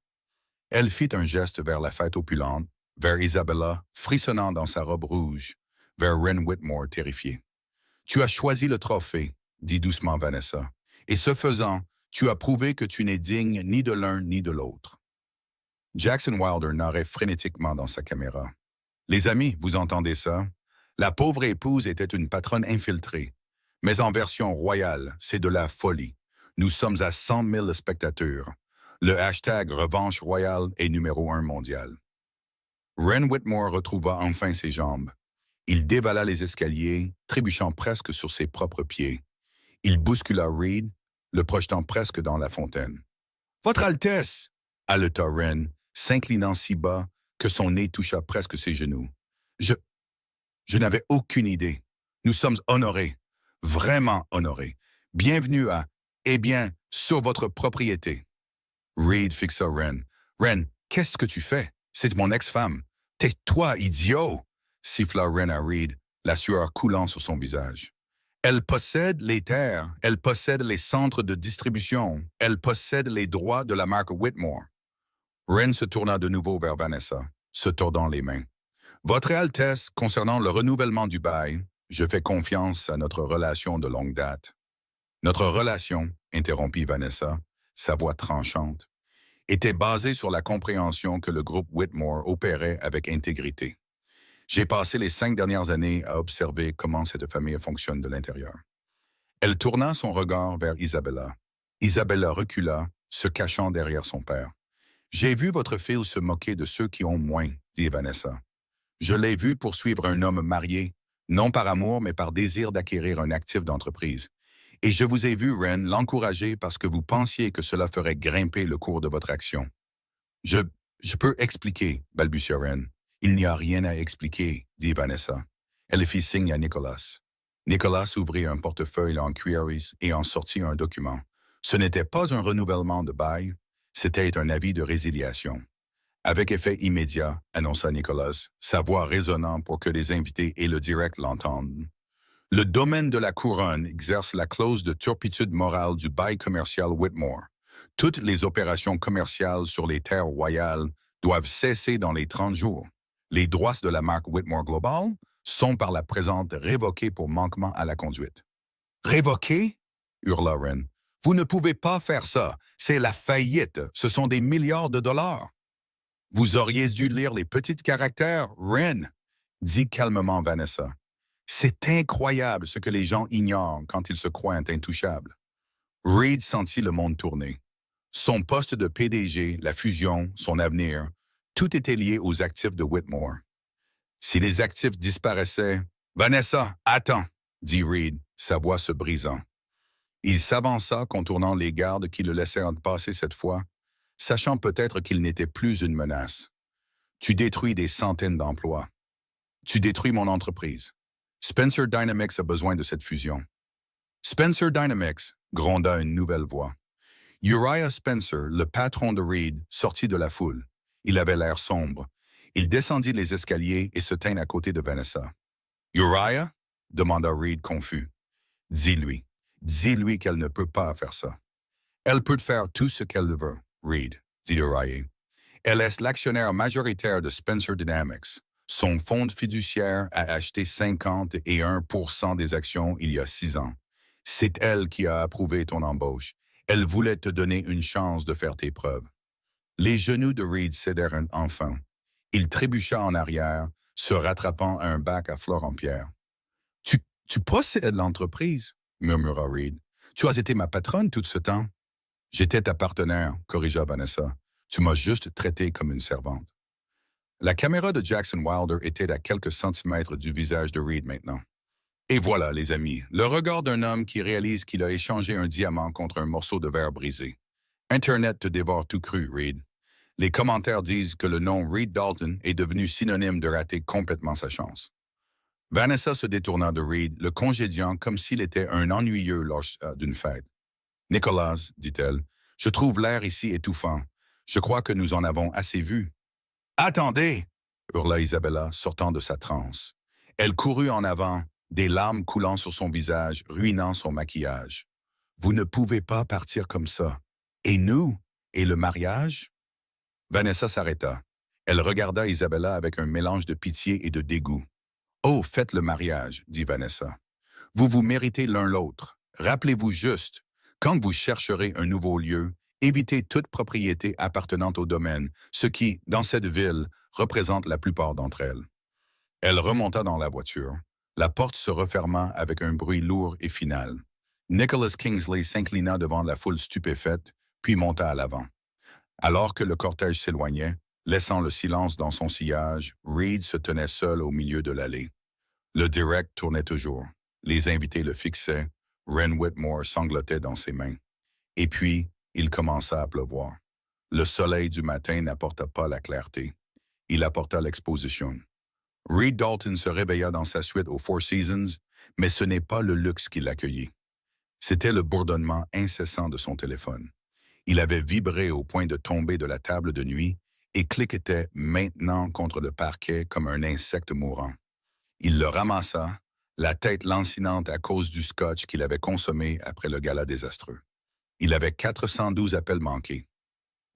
Elle fit un geste vers la fête opulente, vers Isabella, frissonnant dans sa robe rouge, vers Wren Whitmore, terrifié. « Tu as choisi le trophée, » dit doucement Vanessa, « et ce faisant, tu as prouvé que tu n'es digne ni de l'un ni de l'autre. » Jackson Wilder narrait frénétiquement dans sa caméra. « Les amis, vous entendez ça? La pauvre épouse était une patronne infiltrée. Mais en version royale, c'est de la folie. Nous sommes à 100 000 spectateurs. Le hashtag Revanche royale est numéro 1 mondial. » Wren Whitmore retrouva enfin ses jambes. Il dévala les escaliers, trébuchant presque sur ses propres pieds. Il bouscula Reed, le projetant presque dans la fontaine. « Votre Altesse !» haleta Wren, s'inclinant si bas que son nez toucha presque ses genoux. « Je n'avais aucune idée. Nous sommes honorés, vraiment honorés. Bienvenue à, eh bien, sur votre propriété. » Reed fixa Wren. « Wren, qu'est-ce que tu fais? C'est mon ex-femme. Tais-toi, idiot! » siffla Wren à Reed, la sueur coulant sur son visage. « Elle possède les terres, elle possède les centres de distribution, elle possède les droits de la marque Whitmore. » Wren se tourna de nouveau vers Vanessa, se tordant les mains. « Votre Altesse, concernant le renouvellement du bail, je fais confiance à notre relation de longue date. » « Notre relation, » interrompit Vanessa, sa voix tranchante, était basée sur la compréhension que le groupe Whitmore opérait avec intégrité. J'ai passé les 5 dernières années à observer comment cette famille fonctionne de l'intérieur. Elle tourna son regard vers Isabella. Isabella recula, se cachant derrière son père. « J'ai vu votre fille se moquer de ceux qui ont moins, » dit Vanessa. « Je l'ai vu poursuivre un homme marié, non par amour, mais par désir d'acquérir un actif d'entreprise. Et je vous ai vu, Wren, l'encourager parce que vous pensiez que cela ferait grimper le cours de votre action. »« Je peux expliquer, » balbutia Wren. « Il n'y a rien à expliquer, » dit Vanessa. Elle fit signe à Nicholas. Nicholas ouvrit un portefeuille en queries et en sortit un document. Ce n'était pas un renouvellement de bail, c'était un avis de résiliation. Avec effet immédiat, annonça Nicholas, sa voix résonnant pour que les invités et le direct l'entendent. Le domaine de la couronne exerce la clause de turpitude morale du bail commercial Whitmore. Toutes les opérations commerciales sur les terres royales doivent cesser dans les 30 jours. Les droits de la marque Whitmore Global sont par la présente révoqués pour manquement à la conduite. « Révoqués ?» hurla Wren. « Vous ne pouvez pas faire ça. C'est la faillite. Ce sont des milliards de dollars. » « Vous auriez dû lire les petits caractères, Wren, » dit calmement Vanessa. « C'est incroyable ce que les gens ignorent quand ils se croient intouchables. » Reed sentit le monde tourner. Son poste de PDG, la fusion, son avenir, tout était lié aux actifs de Whitmore. Si les actifs disparaissaient... « Vanessa, attends, » dit Reed, sa voix se brisant. Il s'avança, contournant les gardes qui le laissèrent passer cette fois, sachant peut-être qu'il n'était plus une menace. « Tu détruis des centaines d'emplois. Tu détruis mon entreprise. Spencer Dynamics a besoin de cette fusion. » Spencer Dynamics, gronda une nouvelle voix. Uriah Spencer, le patron de Reed, sortit de la foule. Il avait l'air sombre. Il descendit les escaliers et se tint à côté de Vanessa. « Uriah ?» demanda Reed confus. « Dis-lui qu'elle ne peut pas faire ça. » Elle peut faire tout ce qu'elle veut, Reed, dit Uriah. Elle est l'actionnaire majoritaire de Spencer Dynamics. Son fonds fiduciaire a acheté 51% des actions il y a 6 ans. C'est elle qui a approuvé ton embauche. Elle voulait te donner une chance de faire tes preuves. Les genoux de Reed cédèrent enfin. Il trébucha en arrière, se rattrapant à un bac à fleurs en pierre. Tu possèdes l'entreprise, murmura Reed. Tu as été ma patronne tout ce temps. J'étais ta partenaire, corrigea Vanessa. Tu m'as juste traité comme une servante. La caméra de Jackson Wilder était à quelques centimètres du visage de Reed maintenant. Et voilà, les amis, le regard d'un homme qui réalise qu'il a échangé un diamant contre un morceau de verre brisé. Internet te dévore tout cru, Reed. Les commentaires disent que le nom Reed Dalton est devenu synonyme de rater complètement sa chance. Vanessa se détourna de Reed, le congédiant comme s'il était un ennuyeux lors d'une fête. Nicolas, dit-elle, je trouve l'air ici étouffant. Je crois que nous en avons assez vu. Attendez! Hurla Isabella, sortant de sa transe. Elle courut en avant, des larmes coulant sur son visage, ruinant son maquillage. Vous ne pouvez pas partir comme ça. Et nous? Et le mariage? Vanessa s'arrêta. Elle regarda Isabella avec un mélange de pitié et de dégoût. Oh, faites le mariage, dit Vanessa. Vous vous méritez l'un l'autre. Rappelez-vous juste, quand vous chercherez un nouveau lieu, évitez toute propriété appartenant au domaine, ce qui, dans cette ville, représente la plupart d'entre elles. Elle remonta dans la voiture. La porte se referma avec un bruit lourd et final. Nicholas Kingsley s'inclina devant la foule stupéfaite, puis monta à l'avant. Alors que le cortège s'éloignait, laissant le silence dans son sillage, Reed se tenait seul au milieu de l'allée. Le direct tournait toujours. Les invités le fixaient. Ren Whitmore sanglotait dans ses mains. Et puis, il commença à pleuvoir. Le soleil du matin n'apporta pas la clarté. Il apporta l'exposition. Reed Dalton se réveilla dans sa suite aux Four Seasons, mais ce n'est pas le luxe qui l'accueillit. C'était le bourdonnement incessant de son téléphone. Il avait vibré au point de tomber de la table de nuit et cliquetait maintenant contre le parquet comme un insecte mourant. Il le ramassa, la tête lancinante à cause du scotch qu'il avait consommé après le gala désastreux. Il avait 412 appels manqués.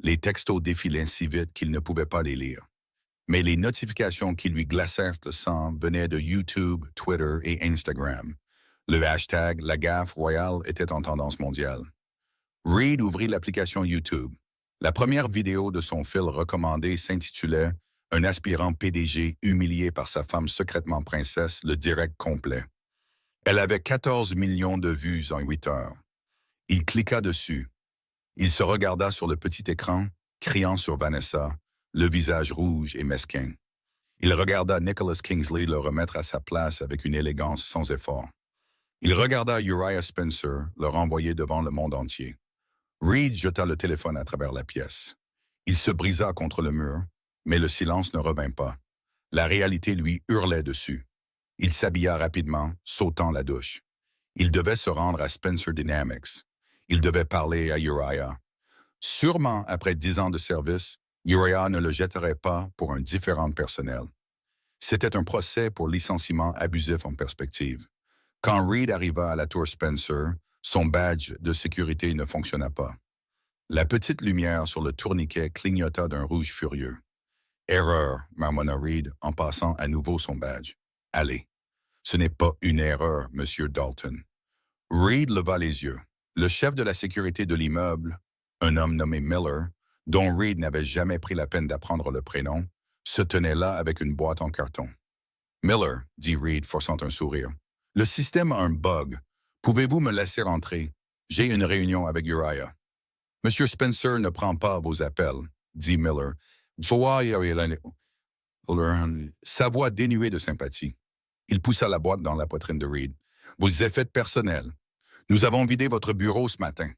Les textos défilaient si vite qu'il ne pouvait pas les lire. Mais les notifications qui lui glacèrent le sang venaient de YouTube, Twitter et Instagram. Le hashtag La Gaffe Royale était en tendance mondiale. Reed ouvrit l'application YouTube. La première vidéo de son fil recommandé s'intitulait « Un aspirant PDG humilié par sa femme secrètement princesse, le direct complet ». Elle avait 14 millions de vues en 8 heures. Il cliqua dessus. Il se regarda sur le petit écran, criant sur Vanessa, le visage rouge et mesquin. Il regarda Nicholas Kingsley le remettre à sa place avec une élégance sans effort. Il regarda Uriah Spencer le renvoyer devant le monde entier. Reed jeta le téléphone à travers la pièce. Il se brisa contre le mur, mais le silence ne revint pas. La réalité lui hurlait dessus. Il s'habilla rapidement, sautant la douche. Il devait se rendre à Spencer Dynamics. Il devait parler à Uriah. Sûrement, après 10 ans de service, Uriah ne le jetterait pas pour un différend personnel. C'était un procès pour licenciement abusif en perspective. Quand Reed arriva à la tour Spencer, son badge de sécurité ne fonctionna pas. La petite lumière sur le tourniquet clignota d'un rouge furieux. « Erreur », marmonna Reed en passant à nouveau son badge. « Allez. » « Ce n'est pas une erreur, Monsieur Dalton. » Reed leva les yeux. Le chef de la sécurité de l'immeuble, un homme nommé Miller, dont Reed n'avait jamais pris la peine d'apprendre le prénom, se tenait là avec une boîte en carton. « Miller, » dit Reed, forçant un sourire, « le système a un bug. Pouvez-vous me laisser rentrer? J'ai une réunion avec Uriah. »« Monsieur Spencer ne prend pas vos appels, » dit Miller. Sa voix dénuée de sympathie. Il poussa la boîte dans la poitrine de Reed. « Vos effets personnels. Nous avons vidé votre bureau ce matin. »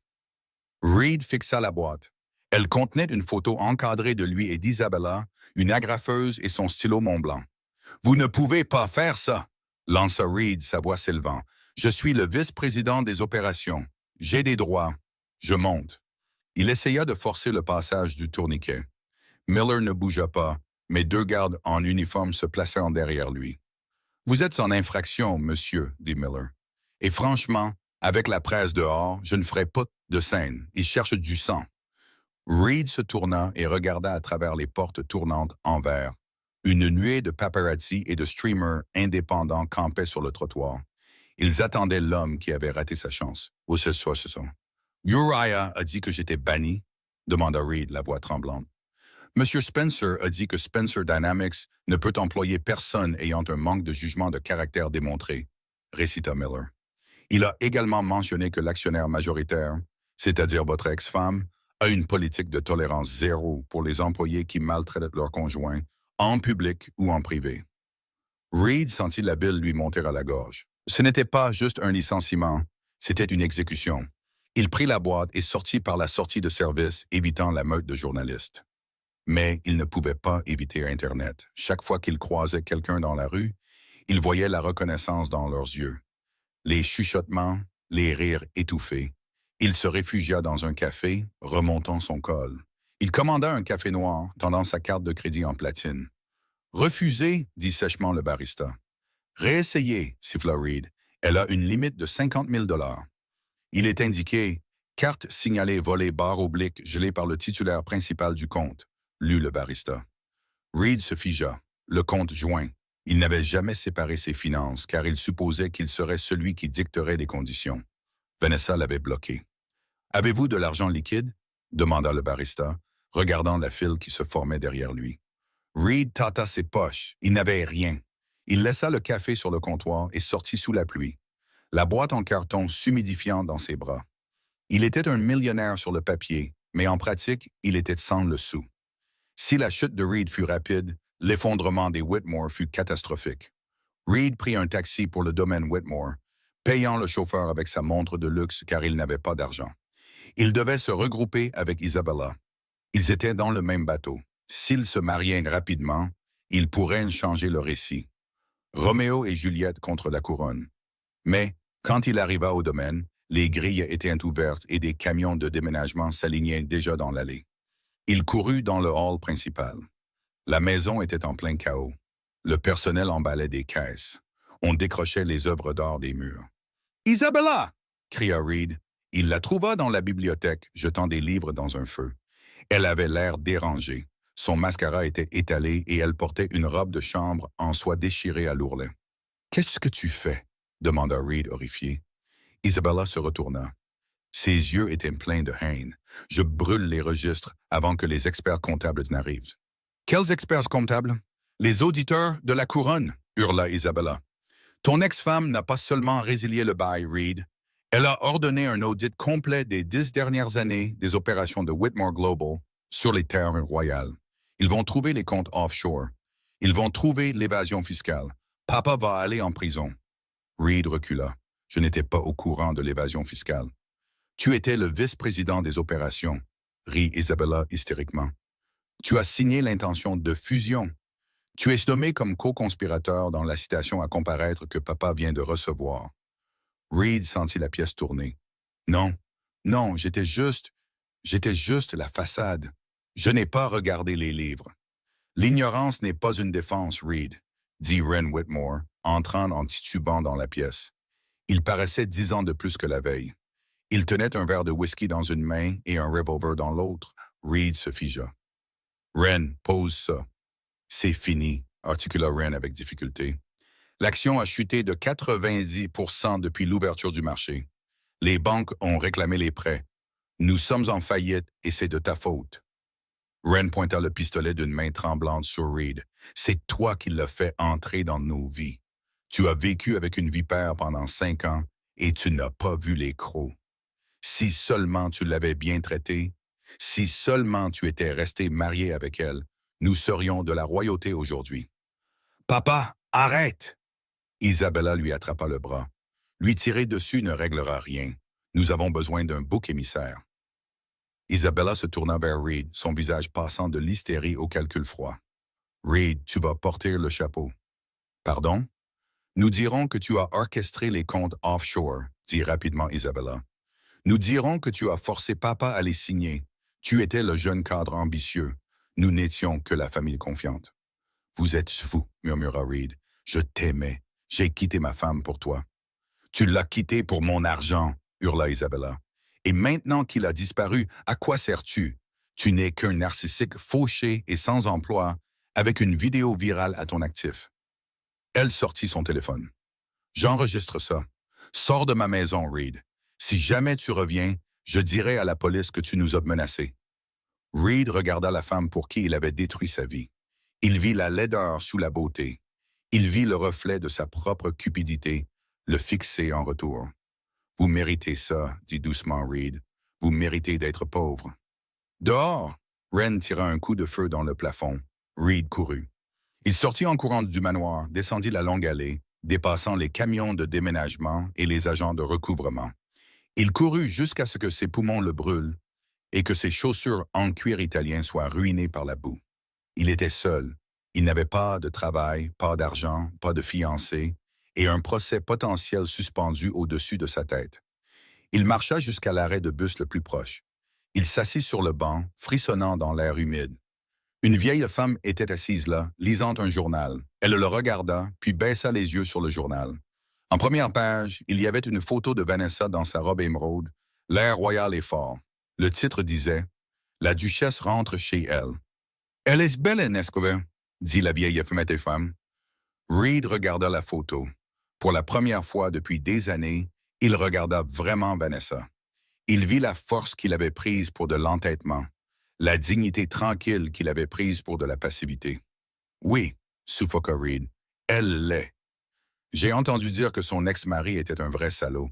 Reed fixa la boîte. Elle contenait une photo encadrée de lui et d'Isabella, une agrafeuse et son stylo Montblanc. « Vous ne pouvez pas faire ça !» lança Reed, sa voix s'élevant. « Je suis le vice-président des opérations. J'ai des droits. Je monte. » Il essaya de forcer le passage du tourniquet. Miller ne bougea pas, mais 2 gardes en uniforme se placèrent derrière lui. « Vous êtes en infraction, monsieur, » dit Miller. « Et franchement, Avec la presse dehors, je ne ferai pas de scène. Il cherche du sang. Reed se tourna et regarda à travers les portes tournantes en verre. Une nuée de paparazzi et de streamers indépendants campaient sur le trottoir. Ils attendaient l'homme qui avait raté sa chance. Où ce soit, ce sont. Uriah a dit que j'étais banni, demanda Reed, la voix tremblante. Monsieur Spencer a dit que Spencer Dynamics ne peut employer personne ayant un manque de jugement de caractère démontré, récita Miller. Il a également mentionné que l'actionnaire majoritaire, c'est-à-dire votre ex-femme, a une politique de tolérance zéro pour les employés qui maltraitent leurs conjoints, en public ou en privé. Reed sentit la bile lui monter à la gorge. Ce n'était pas juste un licenciement, c'était une exécution. Il prit la boîte et sortit par la sortie de service, évitant la meute de journalistes. Mais il ne pouvait pas éviter Internet. Chaque fois qu'il croisait quelqu'un dans la rue, il voyait la reconnaissance dans leurs yeux. Les chuchotements, les rires étouffés. Il se réfugia dans un café, remontant son col. Il commanda un café noir, tendant sa carte de crédit en platine. « Refusez », dit sèchement le barista. « Réessayez », siffla Reed. « Elle a une limite de 50 000 $. Il est indiqué « Carte signalée volée barre oblique gelée par le titulaire principal du compte », lut le barista. Reed se figea, le compte joint. Il n'avait jamais séparé ses finances car il supposait qu'il serait celui qui dicterait les conditions. Vanessa l'avait bloqué. « Avez-vous de l'argent liquide ?» demanda le barista, regardant la file qui se formait derrière lui. Reed tâta ses poches. Il n'avait rien. Il laissa le café sur le comptoir et sortit sous la pluie, la boîte en carton s'humidifiant dans ses bras. Il était un millionnaire sur le papier, mais en pratique, il était sans le sou. Si la chute de Reed fut rapide, l'effondrement des Whitmore fut catastrophique. Reed prit un taxi pour le domaine Whitmore, payant le chauffeur avec sa montre de luxe car il n'avait pas d'argent. Il devait se regrouper avec Isabella. Ils étaient dans le même bateau. S'ils se mariaient rapidement, ils pourraient changer le récit. Roméo et Juliette contre la couronne. Mais, quand il arriva au domaine, les grilles étaient ouvertes et des camions de déménagement s'alignaient déjà dans l'allée. Il courut dans le hall principal. La maison était en plein chaos. Le personnel emballait des caisses. On décrochait les œuvres d'art des murs. « Isabella !» cria Reed. Il la trouva dans la bibliothèque, jetant des livres dans un feu. Elle avait l'air dérangée. Son mascara était étalé et elle portait une robe de chambre en soie déchirée à l'ourlet. « Qu'est-ce que tu fais ?» demanda Reed horrifié. Isabella se retourna. Ses yeux étaient pleins de haine. « Je brûle les registres avant que les experts comptables n'arrivent. »« Quels experts comptables? Les auditeurs de la couronne !» hurla Isabella. « Ton ex-femme n'a pas seulement résilié le bail, Reed. Elle a ordonné un audit complet des 10 dernières années des opérations de Whitmore Global sur les terres royales. Ils vont trouver les comptes offshore. Ils vont trouver l'évasion fiscale. Papa va aller en prison. » Reed recula. « Je n'étais pas au courant de l'évasion fiscale. »« Tu étais le vice-président des opérations, » rit Isabella hystériquement. « Tu as signé l'intention de fusion. Tu es nommé comme co-conspirateur dans la citation à comparaître que papa vient de recevoir. » Reed sentit la pièce tourner. « Non, non, j'étais juste la façade. Je n'ai pas regardé les livres. »« L'ignorance n'est pas une défense, Reed, » dit Ren Whitmore, entrant en titubant dans la pièce. Il paraissait 10 ans de plus que la veille. Il tenait un verre de whisky dans une main et un revolver dans l'autre. Reed se figea. « Ren, pose ça. »« C'est fini, » articula Ren avec difficulté. « L'action a chuté de 90% depuis l'ouverture du marché. Les banques ont réclamé les prêts. Nous sommes en faillite et c'est de ta faute. » Ren pointa le pistolet d'une main tremblante sur Reed. « C'est toi qui l'as fait entrer dans nos vies. Tu as vécu avec une vipère pendant 5 ans et tu n'as pas vu les crocs. Si seulement tu l'avais bien traitée, si seulement tu étais resté marié avec elle, nous serions de la royauté aujourd'hui. »« Papa, arrête !» Isabella lui attrapa le bras. « Lui tirer dessus ne réglera rien. Nous avons besoin d'un bouc émissaire. » Isabella se tourna vers Reed, son visage passant de l'hystérie au calcul froid. « Reed, tu vas porter le chapeau. »« Pardon? » « Nous dirons que tu as orchestré les comptes offshore, » dit rapidement Isabella. « Nous dirons que tu as forcé papa à les signer. Tu étais le jeune cadre ambitieux. Nous n'étions que la famille confiante. »« Vous êtes fou, » murmura Reed. « Je t'aimais. J'ai quitté ma femme pour toi. » Tu l'as quitté pour mon argent, hurla Isabella. Et maintenant qu'il a disparu, à quoi sers-tu? Tu n'es qu'un narcissique fauché et sans emploi, avec une vidéo virale à ton actif. Elle sortit son téléphone. J'enregistre ça. Sors de ma maison, Reed. Si jamais tu reviens, je dirai à la police que tu nous as menacés. Reed regarda la femme pour qui il avait détruit sa vie. Il vit la laideur sous la beauté. Il vit le reflet de sa propre cupidité, le fixer en retour. Vous méritez ça, dit doucement Reed. Vous méritez d'être pauvre. Dehors! Wren tira un coup de feu dans le plafond. Reed courut. Il sortit en courant du manoir, descendit la longue allée, dépassant les camions de déménagement et les agents de recouvrement. Il courut jusqu'à ce que ses poumons le brûlent et que ses chaussures en cuir italien soient ruinées par la boue. Il était seul. Il n'avait pas de travail, pas d'argent, pas de fiancé, et un procès potentiel suspendu au-dessus de sa tête. Il marcha jusqu'à l'arrêt de bus le plus proche. Il s'assit sur le banc, frissonnant dans l'air humide. Une vieille femme était assise là, lisant un journal. Elle le regarda, puis baissa les yeux sur le journal. En première page, il y avait une photo de Vanessa dans sa robe émeraude, l'air royal et fort. Le titre disait « La duchesse rentre chez elle ». « Elle est belle, n'est-ce pas ?» dit la vieille femme. Reed regarda la photo. Pour la première fois depuis des années, il regarda vraiment Vanessa. Il vit la force qu'il avait prise pour de l'entêtement, la dignité tranquille qu'il avait prise pour de la passivité. Oui, suffoqua Reed, elle l'est. J'ai entendu dire que son ex-mari était un vrai salaud,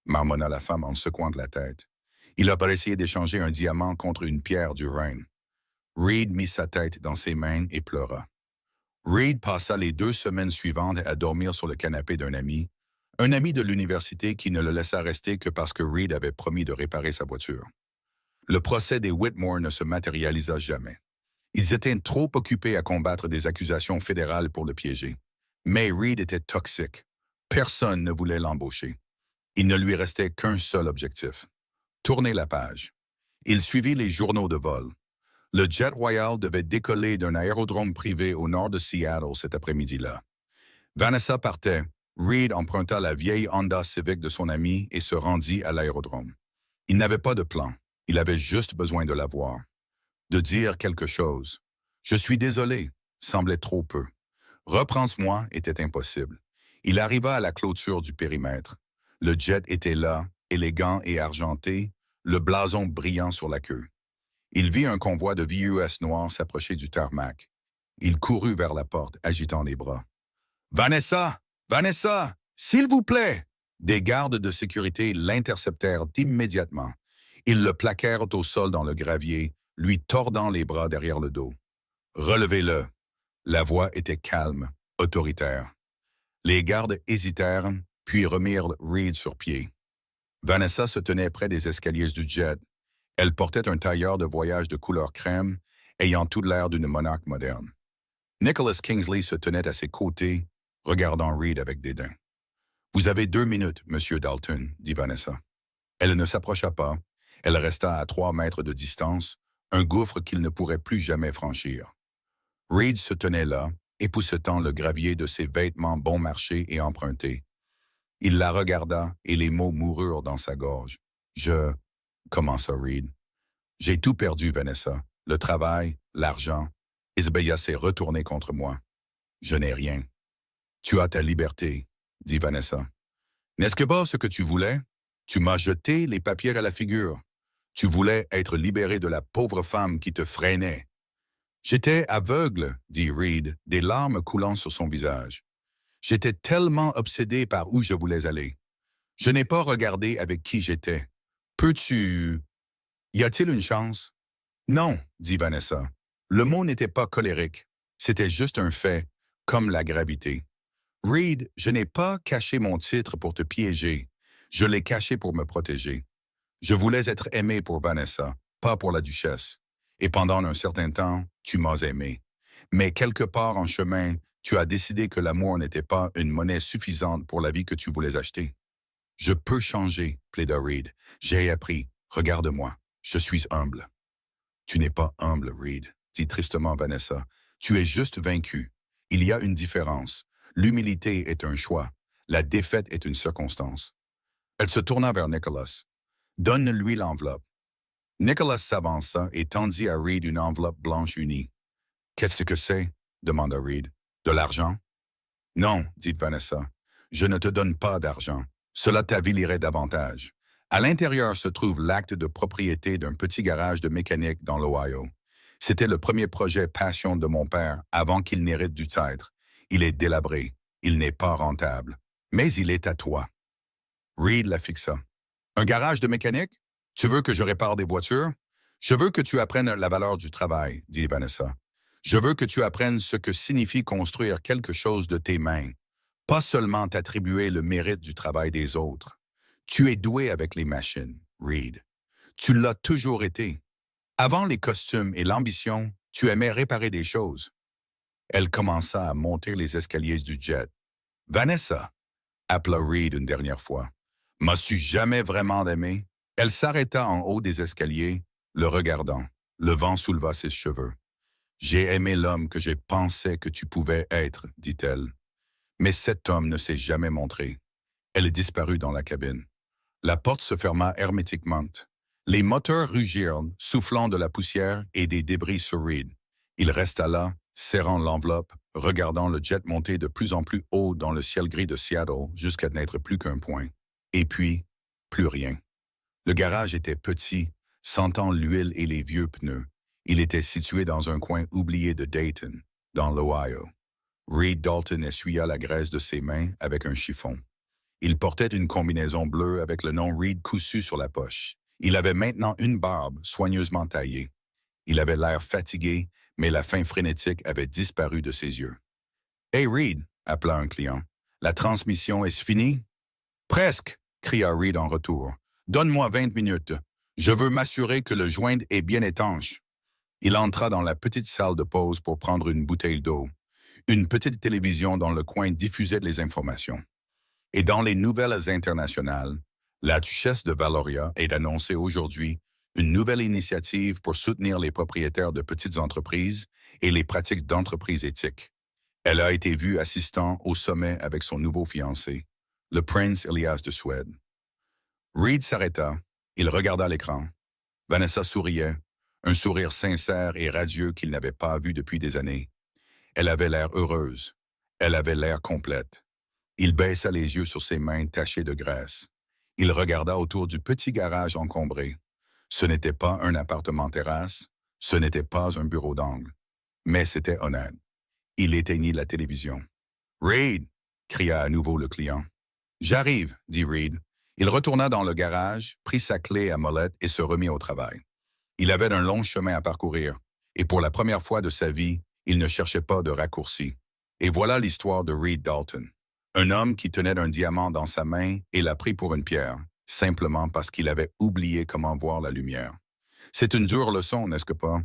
marmonna la femme en secouant de la tête. Il a pas essayé d'échanger un diamant contre une pierre du Rhin. Reed mit sa tête dans ses mains et pleura. Reed passa les 2 semaines suivantes à dormir sur le canapé d'un ami, un ami de l'université qui ne le laissa rester que parce que Reed avait promis de réparer sa voiture. Le procès des Whitmore ne se matérialisa jamais. Ils étaient trop occupés à combattre des accusations fédérales pour le piéger. Mais Reed était toxique. Personne ne voulait l'embaucher. Il ne lui restait qu'un seul objectif. Tourner la page. Il suivit les journaux de vol. Le jet royal devait décoller d'un aérodrome privé au nord de Seattle cet après-midi-là. Vanessa partait. Reed emprunta la vieille Honda Civic de son ami et se rendit à l'aérodrome. Il n'avait pas de plan. Il avait juste besoin de la voir. De dire quelque chose. « Je suis désolé » semblait trop peu. « Reprends-moi » était impossible. Il arriva à la clôture du périmètre. Le jet était là, élégant et argenté, le blason brillant sur la queue. Il vit un convoi de VUS noirs s'approcher du tarmac. Il courut vers la porte, agitant les bras. « Vanessa! Vanessa! S'il vous plaît! » Des gardes de sécurité l'interceptèrent immédiatement. Ils le plaquèrent au sol dans le gravier, lui tordant les bras derrière le dos. « Relevez-le !» La voix était calme, autoritaire. Les gardes hésitèrent, puis remirent Reed sur pied. Vanessa se tenait près des escaliers du jet. Elle portait un tailleur de voyage de couleur crème, ayant tout l'air d'une monarque moderne. Nicholas Kingsley se tenait à ses côtés, regardant Reed avec dédain. « Vous avez 2 minutes, Monsieur Dalton, » dit Vanessa. Elle ne s'approcha pas. Elle resta à 3 mètres de distance, un gouffre qu'il ne pourrait plus jamais franchir. Reed se tenait là, époussetant le gravier de ses vêtements bon marché et empruntés. Il la regarda et les mots moururent dans sa gorge. « Je... » commença Reed. « J'ai tout perdu, Vanessa. Le travail, l'argent. Isabella s'est retournée contre moi. Je n'ai rien. »« Tu as ta liberté, » dit Vanessa. « N'est-ce que pas ce que tu voulais? Tu m'as jeté les papiers à la figure. Tu voulais être libéré de la pauvre femme qui te freinait. »« J'étais aveugle, » dit Reed, des larmes coulant sur son visage. « J'étais tellement obsédé par où je voulais aller. Je n'ai pas regardé avec qui j'étais. Peux-tu... Y a-t-il une chance? »« Non, » dit Vanessa. Le mot n'était pas colérique. C'était juste un fait, comme la gravité. « Reed, je n'ai pas caché mon titre pour te piéger. Je l'ai caché pour me protéger. Je voulais être aimé pour Vanessa, pas pour la duchesse. Et pendant un certain temps, tu m'as aimé. Mais quelque part en chemin, tu as décidé que l'amour n'était pas une monnaie suffisante pour la vie que tu voulais acheter. Je peux changer, plaida Reed. J'ai appris. Regarde-moi. Je suis humble. Tu n'es pas humble, Reed, dit tristement Vanessa. Tu es juste vaincu. Il y a une différence. L'humilité est un choix. La défaite est une circonstance. Elle se tourna vers Nicholas. Donne-lui l'enveloppe. Nicholas s'avança et tendit à Reed une enveloppe blanche unie. Qu'est-ce que c'est? Demanda Reed. De l'argent? Non, dit Vanessa. Je ne te donne pas d'argent. Cela t'avilirait davantage. À l'intérieur se trouve l'acte de propriété d'un petit garage de mécanique dans l'Ohio. C'était le premier projet passion de mon père avant qu'il n'hérite du titre. Il est délabré. Il n'est pas rentable. Mais il est à toi. Reed la fixa. Un garage de mécanique? Tu veux que je répare des voitures? Je veux que tu apprennes la valeur du travail, dit Vanessa. Je veux que tu apprennes ce que signifie construire quelque chose de tes mains. Pas seulement t'attribuer le mérite du travail des autres. Tu es doué avec les machines, Reed. Tu l'as toujours été. Avant les costumes et l'ambition, tu aimais réparer des choses. Elle commença à monter les escaliers du jet. Vanessa, appela Reed une dernière fois. M'as-tu jamais vraiment aimé? Elle s'arrêta en haut des escaliers, le regardant. Le vent souleva ses cheveux. J'ai aimé l'homme que j'ai pensé que tu pouvais être, dit-elle. Mais cet homme ne s'est jamais montré. Elle disparut dans la cabine. La porte se ferma hermétiquement. Les moteurs rugirent, soufflant de la poussière et des débris sur Reed. Il resta là, serrant l'enveloppe, regardant le jet monter de plus en plus haut dans le ciel gris de Seattle jusqu'à n'être plus qu'un point. Et puis, plus rien. Le garage était petit, sentant l'huile et les vieux pneus. Il était situé dans un coin oublié de Dayton, dans l'Ohio. Reed Dalton essuya la graisse de ses mains avec un chiffon. Il portait une combinaison bleue avec le nom Reed cousu sur la poche. Il avait maintenant une barbe soigneusement taillée. Il avait l'air fatigué, mais la faim frénétique avait disparu de ses yeux. « Hey Reed » appela un client. « La transmission est finie? »« Presque » cria Reed en retour. « Donne-moi 20 minutes. Je veux m'assurer que le joint est bien étanche. » Il entra dans la petite salle de pause pour prendre une bouteille d'eau. Une petite télévision dans le coin diffusait les informations. Et dans les nouvelles internationales, la duchesse de Valoria est annoncée aujourd'hui une nouvelle initiative pour soutenir les propriétaires de petites entreprises et les pratiques d'entreprise éthiques. Elle a été vue assistant au sommet avec son nouveau fiancé, le prince Elias de Suède. Reed s'arrêta. Il regarda l'écran. Vanessa souriait, un sourire sincère et radieux qu'il n'avait pas vu depuis des années. Elle avait l'air heureuse. Elle avait l'air complète. Il baissa les yeux sur ses mains tachées de graisse. Il regarda autour du petit garage encombré. Ce n'était pas un appartement-terrasse, ce n'était pas un bureau d'angle, mais c'était honnête. Il éteignit la télévision. « Reed !» cria à nouveau le client. « J'arrive » dit Reed. Il retourna dans le garage, prit sa clé à molette et se remit au travail. Il avait un long chemin à parcourir, et pour la première fois de sa vie, il ne cherchait pas de raccourci. Et voilà l'histoire de Reed Dalton. Un homme qui tenait un diamant dans sa main et l'a pris pour une pierre, simplement parce qu'il avait oublié comment voir la lumière. C'est une dure leçon, n'est-ce pas?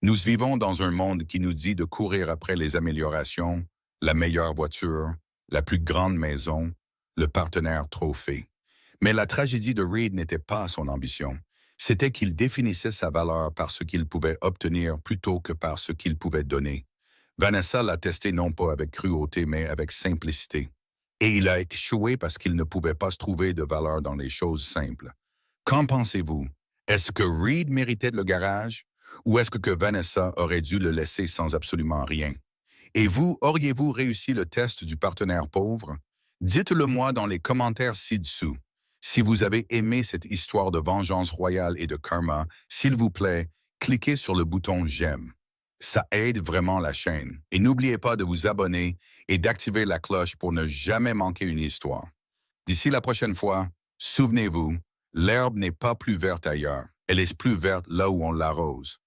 Nous vivons dans un monde qui nous dit de courir après les améliorations, la meilleure voiture, la plus grande maison, le partenaire trophée. Mais la tragédie de Reed n'était pas son ambition. C'était qu'il définissait sa valeur par ce qu'il pouvait obtenir plutôt que par ce qu'il pouvait donner. Vanessa l'a testé non pas avec cruauté, mais avec simplicité. Et il a échoué parce qu'il ne pouvait pas se trouver de valeur dans les choses simples. Qu'en pensez-vous? Est-ce que Reed méritait le garage? Ou est-ce que Vanessa aurait dû le laisser sans absolument rien? Et vous, auriez-vous réussi le test du partenaire pauvre? Dites-le moi dans les commentaires ci-dessous. Si vous avez aimé cette histoire de vengeance royale et de karma, s'il vous plaît, cliquez sur le bouton « J'aime ». Ça aide vraiment la chaîne. Et n'oubliez pas de vous abonner et d'activer la cloche pour ne jamais manquer une histoire. D'ici la prochaine fois, souvenez-vous, l'herbe n'est pas plus verte ailleurs. Elle est plus verte là où on l'arrose.